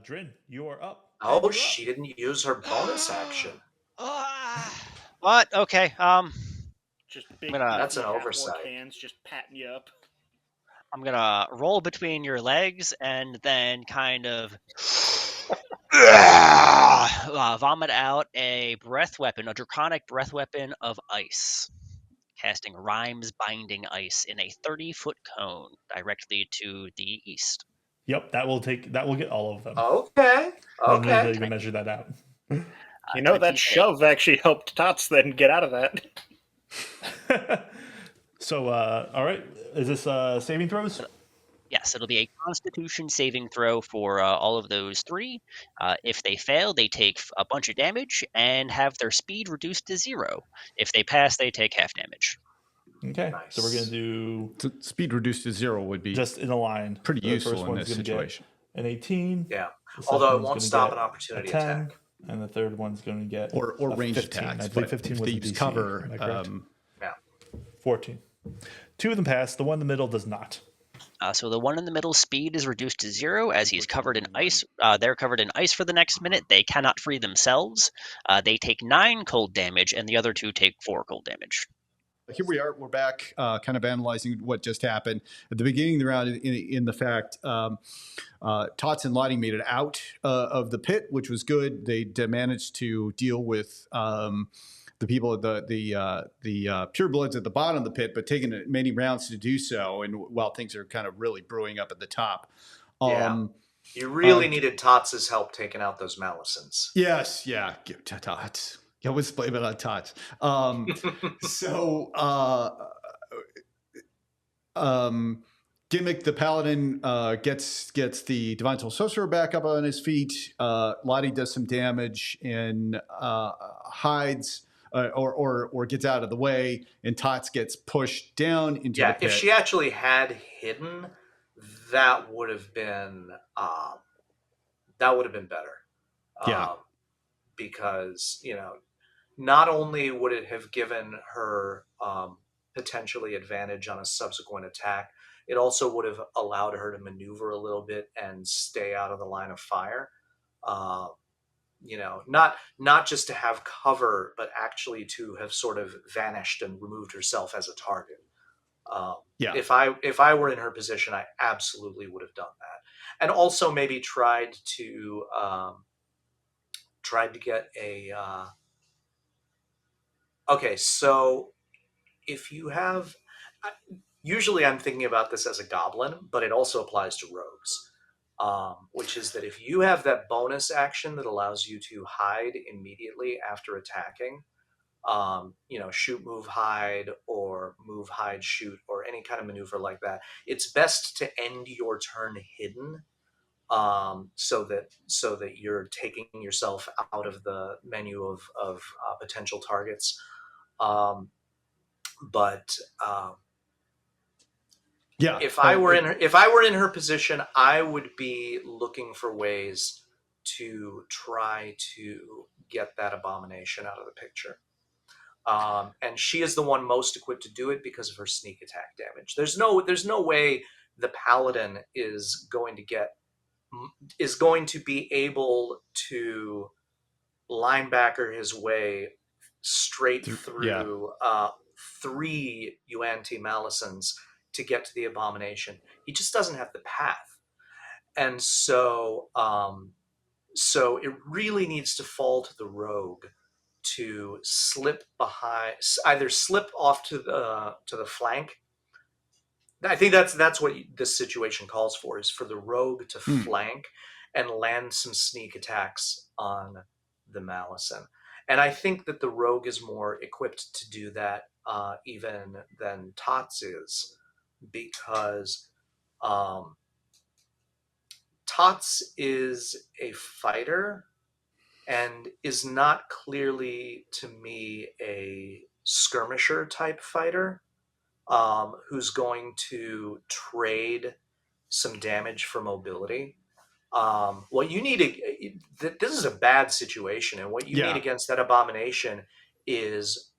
Drin, you are up. Oh, And you're she up. didn't use her bonus action. What? Okay. Just big gonna- That's beefy an half orc oversight. hands just patting you up. I'm gonna roll between your legs and then kind of vomit out a breath weapon, a draconic breath weapon of ice, casting Rhyme's Binding Ice in a 30-foot cone directly to the east. Yep, that will get all of them. Okay. No need to Okay. even measure that out. You know, that 20 shove actually helped Tots then get out of that. So, all right, is this saving throws? Yes, it'll be a Constitution saving throw for all of those three. If they fail, they take a bunch of damage and have their speed reduced to 0. If they pass, they take half damage. Okay, Nice. so we're gonna do So speed reduced to 0 would be just in a line. pretty The first useful in one's this gonna situation. get an 18. Yeah. The Although second it one's won't gonna stop get an opportunity a 10, attack. and the third one's going to get Or a ranged 15. attacks. I believe But 15 if was they the use DC. cover, Am I correct? Yeah. 14. 2 of them pass. The one in the middle does not. So the one in the middle speed is reduced to 0 as he's covered in ice. They're covered in ice for the next minute. They cannot free themselves. They take 9 cold damage, and the other 2 take 4 cold damage. Here we are. We're back, kind of analyzing what just happened at the beginning of the round. In the fact, Tots and Lottie made it out of the pit, which was good. They managed to deal with the people, the purebloods at the bottom of the pit, but taking many rounds to do so. And while things are kind of really brewing up at the top, Yeah. You really needed Tots' help taking out those Malicens. Yes, yeah, give it to Tots. You always blame it on Tots. Gimmick the Paladin gets the Divine Soul Sorcerer back up on his feet. Lottie does some damage and hides or gets out of the way, and Tots gets pushed down into the pit. If she actually had hidden, that would have been better. Because not only would it have given her potentially advantage on a subsequent attack, it also would have allowed her to maneuver a little bit and stay out of the line of fire. Not just to have cover, but actually to have sort of vanished and removed herself as a target. If I were in her position, I absolutely would have done that, and also maybe tried to get a. Okay, so if you have, usually I'm thinking about this as a goblin, but it also applies to rogues, which is that if you have that bonus action that allows you to hide immediately after attacking, shoot, move, hide, or move, hide, shoot, or any kind of maneuver like that, it's best to end your turn hidden, so that you're taking yourself out of the menu of potential targets. If I were in her position, I would be looking for ways to try to get that abomination out of the picture. And she is the one most equipped to do it because of her sneak attack damage. There's no way the paladin is going to be able to linebacker his way straight through 3 Yuan-Ti Malicens to get to the abomination. He just doesn't have the path, and so it really needs to fall to the rogue to slip behind, either slip off to the flank. I think that's what this situation calls for, is for the rogue to flank and land some sneak attacks on the Malicen. And I think that the rogue is more equipped to do that even than Tots is, because Tots is a fighter and is not clearly, to me, a skirmisher type fighter, who's going to trade some damage for mobility. What you need this is a bad situation, and what you need Yeah. against that abomination is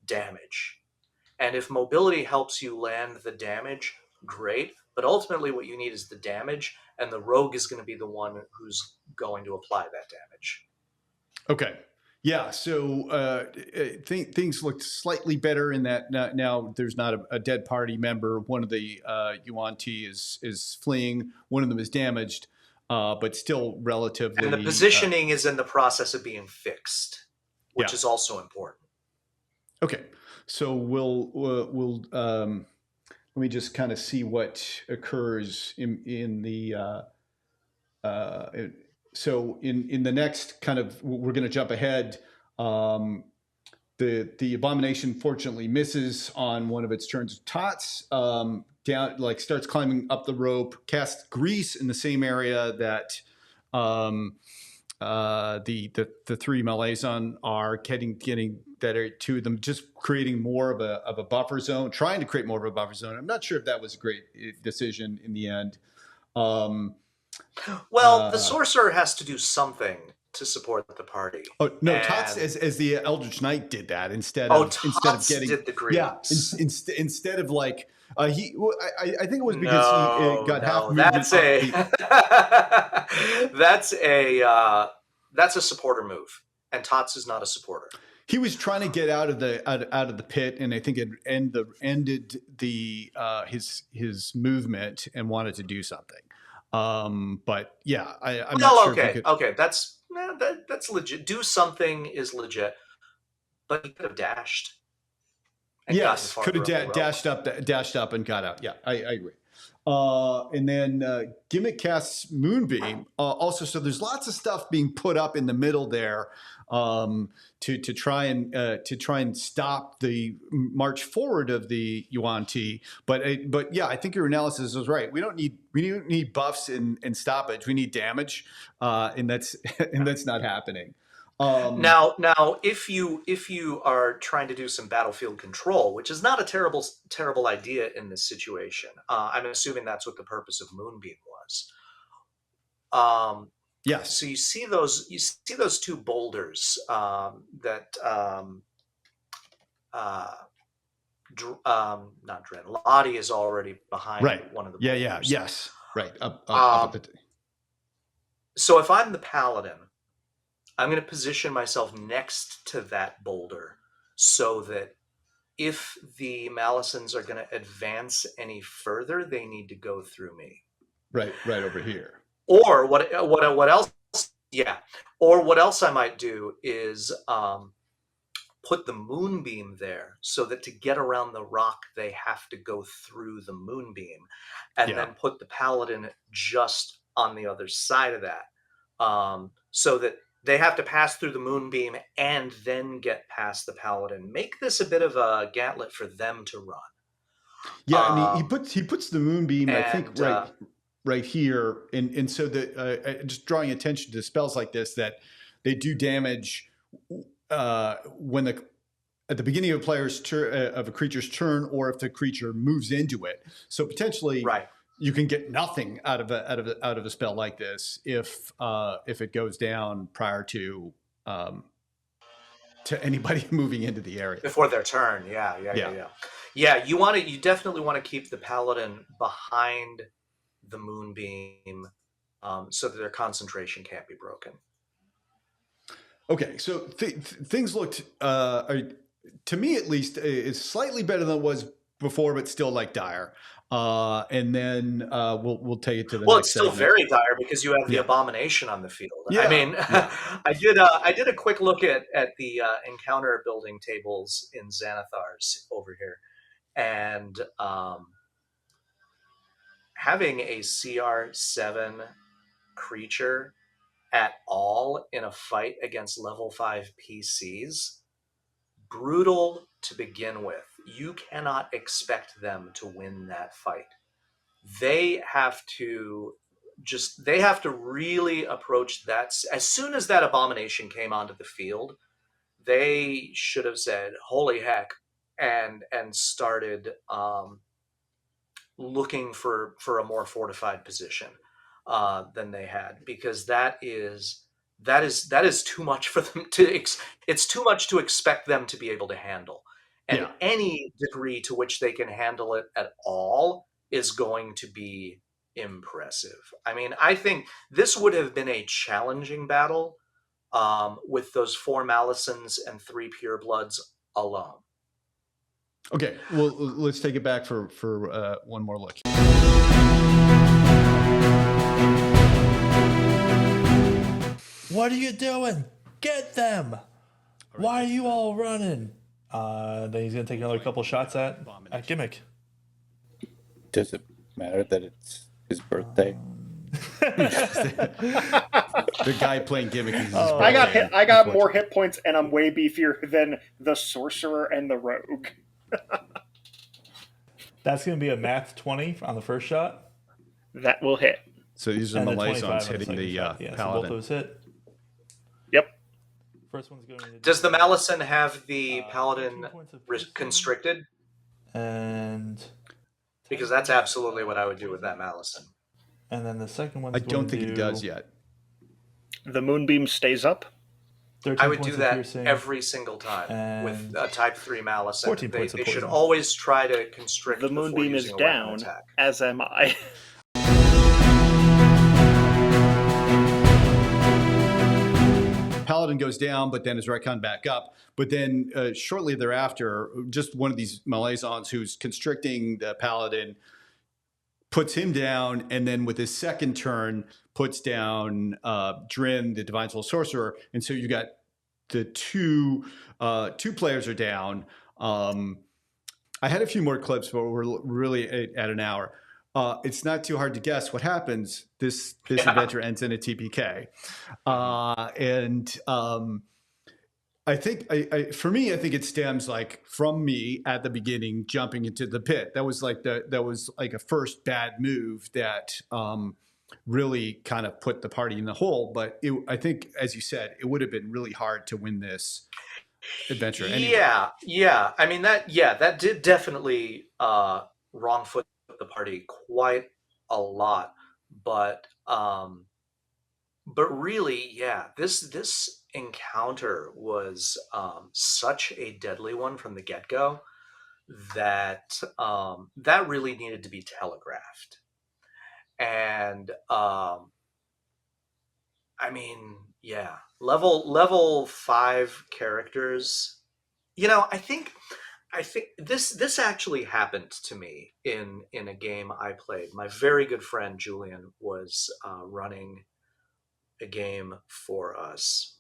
damage. And if mobility helps you land the damage, great. But ultimately, what you need is the damage, and the rogue is going to be the one who's going to apply that damage. Okay. Yeah. So things looked slightly better in that now there's not a dead party member. One of the Yuan-Ti is fleeing. One of them is damaged, but still relatively. And the positioning is in the process of being fixed, which is also important. Okay. So we'll let me just kind of see what occurs in the. So in the next kind of, we're going to jump ahead. The abomination fortunately misses on one of its turns of tots. Down, like, starts climbing up the rope, casts grease in the same area that the three Malazon are getting that are to them, just creating more of a buffer zone, trying to create more of a buffer zone. I'm not sure if that was a great decision in the end. Well, the sorcerer has to do something to support the party. Oh no, Tots as the Eldritch Knight did that instead of getting did the grease. Instead of like I think it was because he got half movement. That's a supporter move, and Tots is not a supporter. He was trying to get out of the pit, and I think it ended his movement and wanted to do something. But yeah, I'm not sure. Okay, that's legit. Do something is legit, but he could have dashed. Yes, could have dashed up and got out. Yeah, I agree. And then Gimmick casts Moonbeam also. So there's lots of stuff being put up in the middle there to try and stop the march forward of the Yuan-Ti. But yeah, I think your analysis was right. We don't need buffs and stoppage. We need damage, and that's not happening. Now, if you are trying to do some battlefield control, which is not a terrible idea in this situation, I'm assuming that's what the purpose of Moonbeam was. Yes. So you see those two boulders that not Dren. Lottie is already behind one of the boulders. Yeah. Yes. Right. Up. So if I'm the paladin, I'm going to position myself next to that boulder so that if the Malicens are going to advance any further, they need to go through me. Right over here. Or what else? Yeah. Or what else I might do is put the Moonbeam there so that to get around the rock, they have to go through the Moonbeam, and then put the paladin just on the other side of that, so that they have to pass through the Moonbeam and then get past the paladin. Make this a bit of a gauntlet for them to run. Yeah, and he puts the Moonbeam, I think, right here, and so that just drawing attention to spells like this, that they do damage when at the beginning of a player's of a creature's turn, or if the creature moves into it. So potentially, you can get nothing out of a spell like this if it goes down prior to anybody moving into the area before their turn. Yeah. You definitely want to keep the paladin behind the Moonbeam so that their concentration can't be broken. Okay, so things looked, to me at least, is slightly better than it was before, but still like dire. And then we'll take it to the next. Well, it's still very dire because you have the abomination on the field. Yeah. I mean, I did a quick look at the encounter building tables in Xanathar's over here, and having a CR7 creature at all in a fight against level 5 PCs, brutal to begin with. You cannot expect them to win that fight. They have to really approach that. As soon as that abomination came onto the field, they should have said, holy heck, and started looking for a more fortified position than they had, because that is too much for them to. It's too much to expect them to be able to handle, and Yeah. any degree to which they can handle it at all is going to be impressive. I mean, I think this would have been a challenging battle with those 4 Malisons and 3 Purebloods alone. Okay, well, let's take it back for one more look. What are you doing? Get them! Why are you all running? Then he's gonna take another couple shots at Gimmick. Does it matter that it's his birthday? The guy playing Gimmick is his I got birthday, I got more unfortunately. hit points, and I'm way beefier than the sorcerer and the rogue. That's gonna be a math 20 on the first shot. That will hit. So these are And the 25 Malazons on hitting second the shot. Yeah, so both Paladin. those hit. Yep. First one's going to Does the Malison have the 13 Paladin points of piercing, constricted? and Because that's absolutely what I would do with that Malison. and then the second one. I don't think it does yet. The moonbeam stays up. 13 I would points do of that piercing, every single time with and a Type 3 Malison. 14 points of They should poison. always try to constrict The before moonbeam is using a weapon down, attack. as am I. Paladin goes down, but then is retconned back up. But then shortly thereafter, just one of these Malazons who's constricting the Paladin puts him down, and then with his second turn puts down Drin, the Divine Soul Sorcerer. And so you got the two players are down. I had a few more clips, but we're really at an hour. It's not too hard to guess what happens. This adventure ends in a TPK. I think for me, I think it stems like from me at the beginning jumping into the pit. That was like a first bad move that really kind of put the party in the hole. But I think, as you said, it would have been really hard to win this adventure anyway. Yeah. I mean that did definitely wrong foot the party quite a lot. But really, yeah, this encounter was such a deadly one from the get-go that that really needed to be telegraphed. And I mean, yeah, level 5 characters. You know, I think this actually happened to me in a game I played. My very good friend Julian was running a game for us,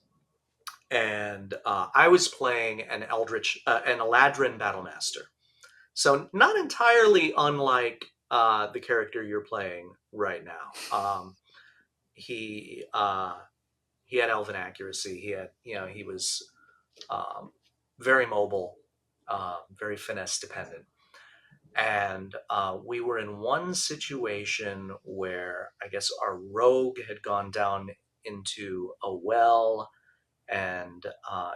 and I was playing an Eladrin Battlemaster. So not entirely unlike the character you're playing right now. He had elven accuracy. He was very mobile, very finesse dependent. And we were in one situation where I guess our rogue had gone down into a well, and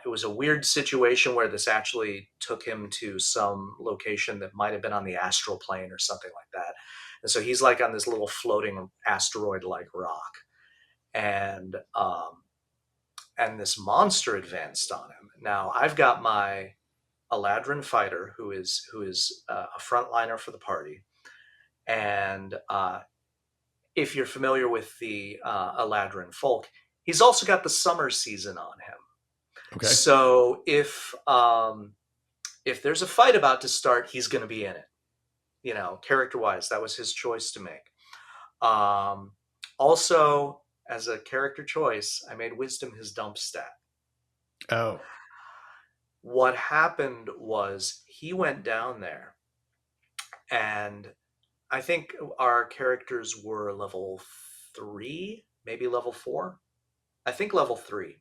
it was a weird situation where this actually took him to some location that might have been on the astral plane or something like that. And so he's like on this little floating asteroid-like rock, and this monster advanced on him. Now I've got my Eladrin fighter who is a frontliner for the party, and if you're familiar with the Eladrin folk, he's also got the summer season on him. Okay. So if there's a fight about to start, he's going to be in it. You know, character-wise, that was his choice to make. Also, as a character choice, I made Wisdom his dump stat. Oh. What happened was he went down there, and I think our characters were level 3, maybe level 4. I think level 3.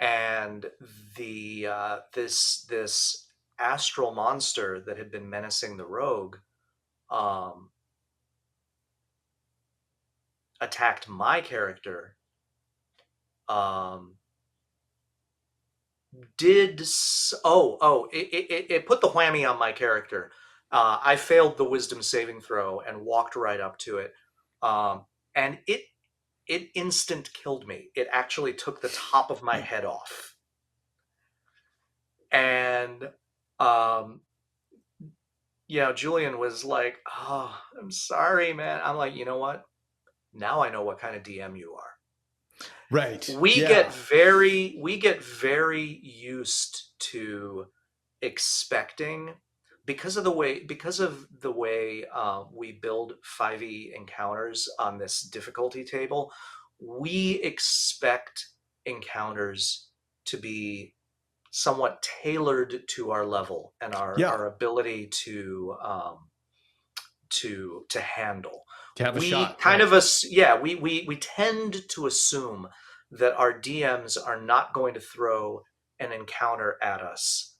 And the this astral monster that had been menacing the rogue attacked my character. It put the whammy on my character I failed the wisdom saving throw and walked right up to it, and it instant killed me. It actually took the top of my head off, and Julian was like, "Oh, I'm sorry, man." I'm like, "You know what? Now I know what kind of DM you are." Right. We Yeah. get very used to expecting, because of the way we build 5e encounters on this difficulty table. We expect encounters to be somewhat tailored to our level and our ability to handle. To have a We shot, kind right. of we tend to assume that our DMs are not going to throw an encounter at us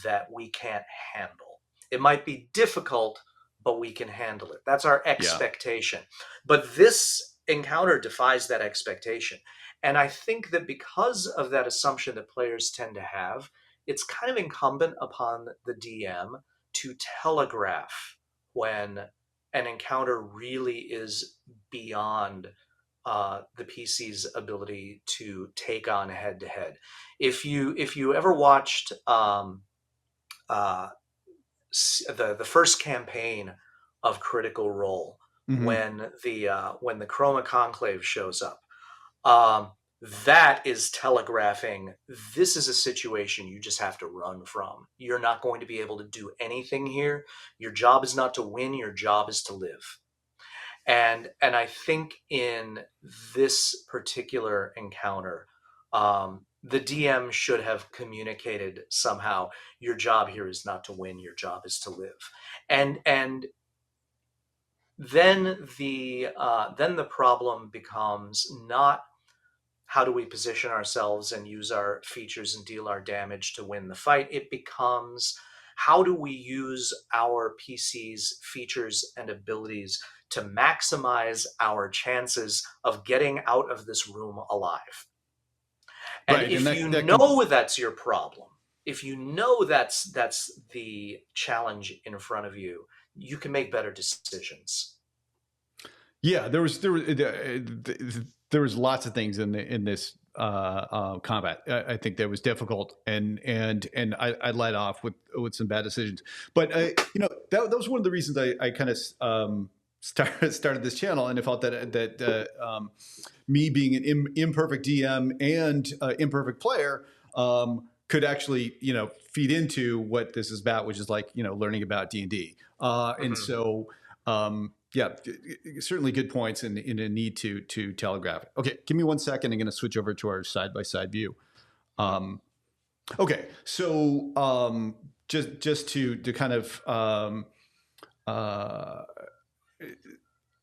that we can't handle. It might be difficult, but we can handle it. That's our expectation. But this encounter defies that expectation. And I think that because of that assumption that players tend to have, it's kind of incumbent upon the DM to telegraph when an encounter really is beyond the PC's ability to take on head to head. If you ever watched the first campaign of Critical Role, Mhm. when the Chroma Conclave shows up, that is telegraphing, this is a situation you just have to run from. You're not going to be able to do anything here. Your job is not to win, your job is to live. And I think in this particular encounter, the DM should have communicated somehow, your job here is not to win, your job is to live. And then the problem becomes not how do we position ourselves and use our features and deal our damage to win the fight. It becomes, how do we use our PC's features and abilities to maximize our chances of getting out of this room alive? And Right. if And you that know that's your problem, if you know that's the challenge in front of you, you can make better decisions. Yeah, there was lots of things in this combat. I think that was difficult, and I led off with some bad decisions. But that was one of the reasons I kind of started this channel, and I felt that me being an imperfect DM and imperfect player could actually feed into what this is about, which is like learning about D&D, and so. Yeah, certainly good points and in a need to telegraph it. Okay, give me 1 second. I'm going to switch over to our side-by-side view. Okay, so just to kind of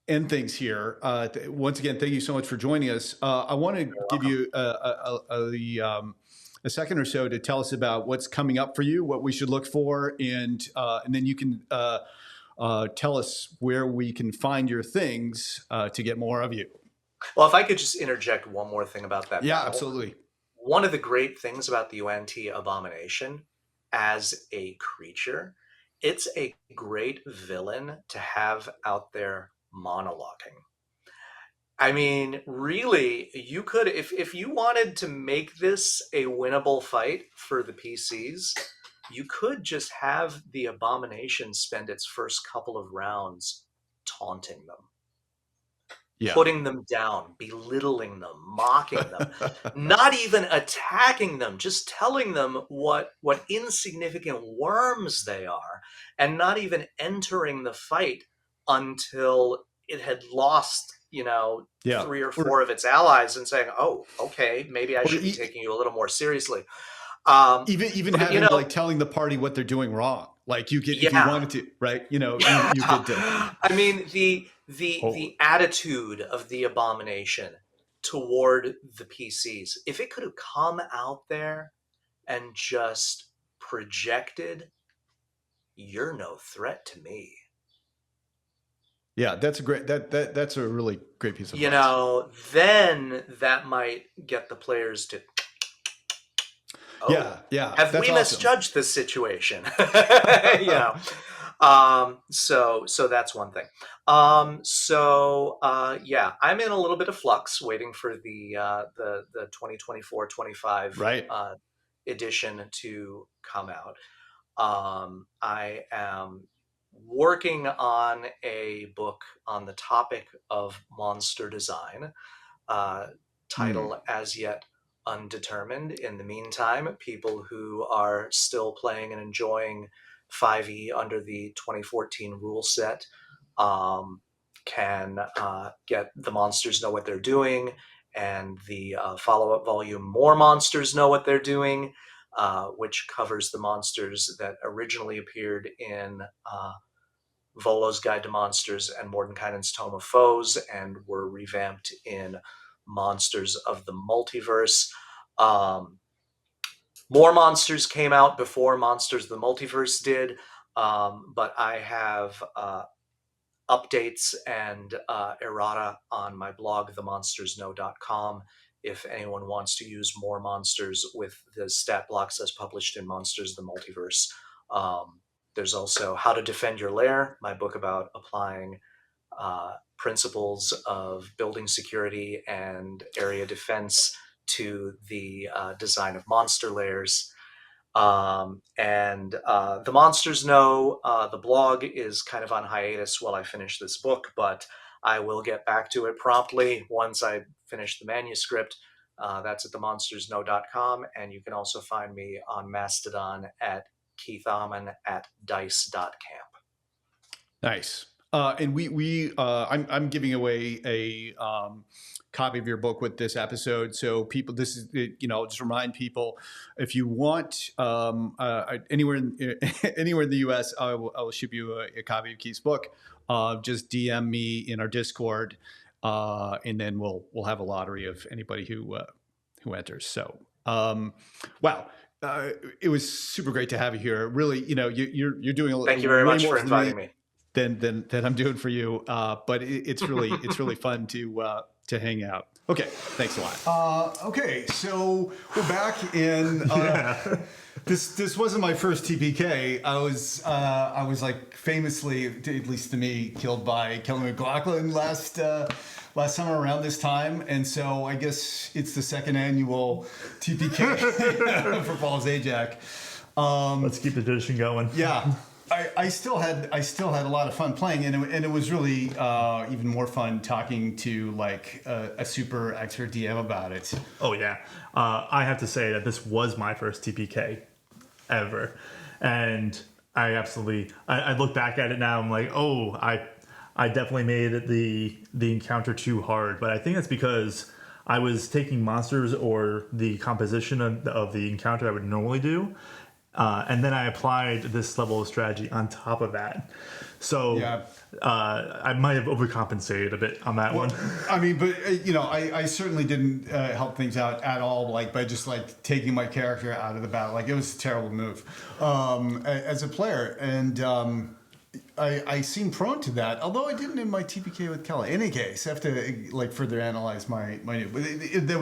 end things here. Once again, thank you so much for joining us. I want to give you a second or so to tell us about what's coming up for you, what we should look for, and then you can tell us where we can find your things to get more of you. Well, if I could just interject one more thing about that. Yeah, battle. absolutely. One of the great things about the Yuan-Ti abomination as a creature, it's a great villain to have out there monologuing. I mean, really, you could, if you wanted to make this a winnable fight for the PCs, you could just have the abomination spend its first couple of rounds taunting them, putting them down, belittling them, mocking them, not even attacking them, just telling them what insignificant worms they are, and not even entering the fight until it had lost 3 or 4 of its allies, and saying, oh, okay, maybe I should be taking you a little more seriously. Even having like telling the party what they're doing wrong, like you could if you wanted to, right? You could. I mean, the attitude of the abomination toward the PCs, if it could have come out there and just projected, "You're no threat to me." Yeah, that's a great. That's a really great piece of advice. Then that might get the players to. Oh, yeah. Have we misjudged this situation? So that's one thing. Yeah, I'm in a little bit of flux, waiting for the 2024-25 Right. edition to come out. I am working on a book on the topic of monster design, title as yet undetermined. In the meantime, people who are still playing and enjoying 5e under the 2014 rule set can get The Monsters Know What They're Doing, and the follow-up volume More Monsters Know What They're Doing, which covers the monsters that originally appeared in Volo's Guide to Monsters and Mordenkainen's Tome of Foes, and were revamped in Monsters of the Multiverse. More Monsters came out before Monsters of the Multiverse did, but I have updates and errata on my blog, themonstersknow.com, if anyone wants to use more monsters with the stat blocks as published in Monsters of the Multiverse. There's also How to Defend Your Lair, my book about applying principles of building security and area defense to the design of monster lairs. The Monsters Know, the blog is kind of on hiatus while I finish this book, but I will get back to it promptly once I finish the manuscript. That's at themonstersknow.com, and you can also find me on Mastodon at keithammann@dice.camp. Nice. And I'm giving away a copy of your book with this episode. So people, this is, just remind people, if you want anywhere in the U.S., I will ship you a copy of Keith's book. Just DM me in our Discord, and then we'll have a lottery of anybody who enters. So, wow. It was super great to have you here. Really, you're doing a Thank you very way much more for inviting me. than I'm doing for you. But it's really fun to hang out. Okay, thanks a lot. Okay, so we're back in. This wasn't my first TPK. I was like famously, at least to me, killed by Kelly McLaughlin last summer around this time, and so I guess it's the second annual TPK for Paul Zajac. Let's keep the tradition going. Yeah. I still had a lot of fun playing, and it was really even more fun talking to like a super expert DM about it. Oh yeah, I have to say that this was my first TPK ever, and I look back at it now. I'm like, oh, I definitely made the encounter too hard, but I think that's because I was taking monsters or the composition of the encounter I would normally do. And then I applied this level of strategy on top of that. So Yeah. I might have overcompensated a bit on that one. I mean, but I certainly didn't help things out at all, like by just like taking my character out of the battle. Like it was a terrible move as a player, and I seem prone to that. Although I didn't in my TPK with Kelly. In any case, I have to like further analyze my there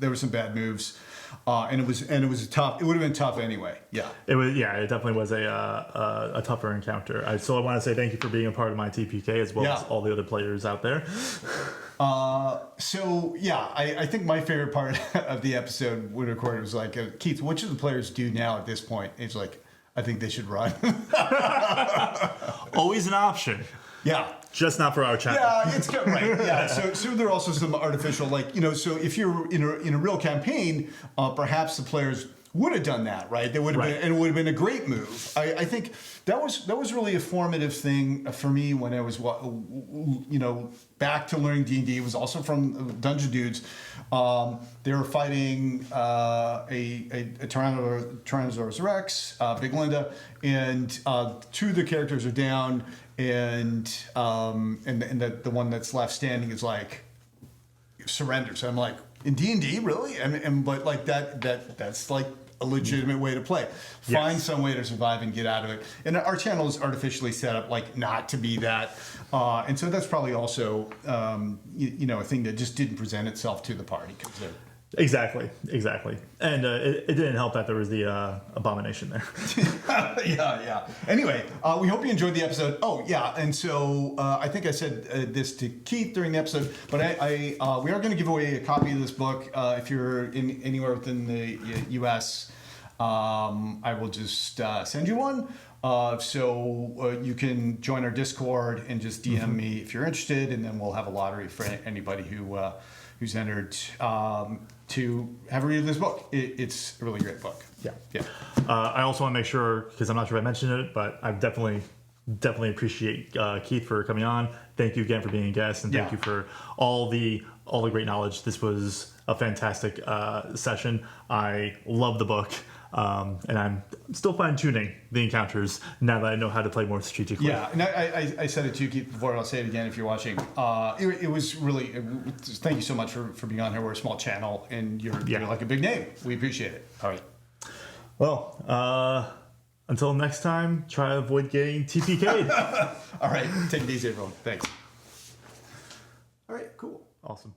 were some bad moves. And it was a tough. It would have been tough anyway. Yeah. It was. Yeah, it definitely was a tougher encounter. I want to say thank you for being a part of my TPK as well as all the other players out there. So yeah, I think my favorite part of the episode we recorded was like, Keith, what should the players do now at this point? It's like, I think they should run. Always an option. Yeah. Just not for our channel. Yeah, it's good, right. Yeah, so there are also some artificial, like, so if you're in a real campaign, perhaps the players would have done that, right? They would have been, and it would have been a great move. I think that was really a formative thing for me when I was, back to learning D&D. It was also from Dungeon Dudes. They were fighting a Tyrannosaurus Rex, Big Linda, and two of the characters are down. And the one that's left standing is like surrenders. I'm like, in D&D, really? But like that's like a legitimate way to play. Find some way to survive and get out of it. And our channel is artificially set up like not to be that. And so that's probably also a thing that just didn't present itself to the party. Exactly. And it didn't help that there was the abomination there. Yeah. Anyway, we hope you enjoyed the episode. Oh, yeah, and so I think I said this to Keith during the episode, but we are going to give away a copy of this book if you're in anywhere within the U.S. I will just send you one. So you can join our Discord and just DM me if you're interested, and then we'll have a lottery for anybody who's entered to have a read of this book. It's a really great book. Yeah. I also want to make sure, because I'm not sure if I mentioned it, but I definitely appreciate Keith for coming on. Thank you again for being a guest, and thank you for all the great knowledge. This was a fantastic session. I love the book. And I'm still fine-tuning the encounters now that I know how to play more strategically. Yeah, and I said it to you, Keith, before. I'll say it again if you're watching. It was really. Thank you so much for being on here. We're a small channel, and you're like a big name. We appreciate it. All right. Well, until next time, try to avoid getting TPK'd. All right. Take it easy, everyone. Thanks. All right. Cool. Awesome.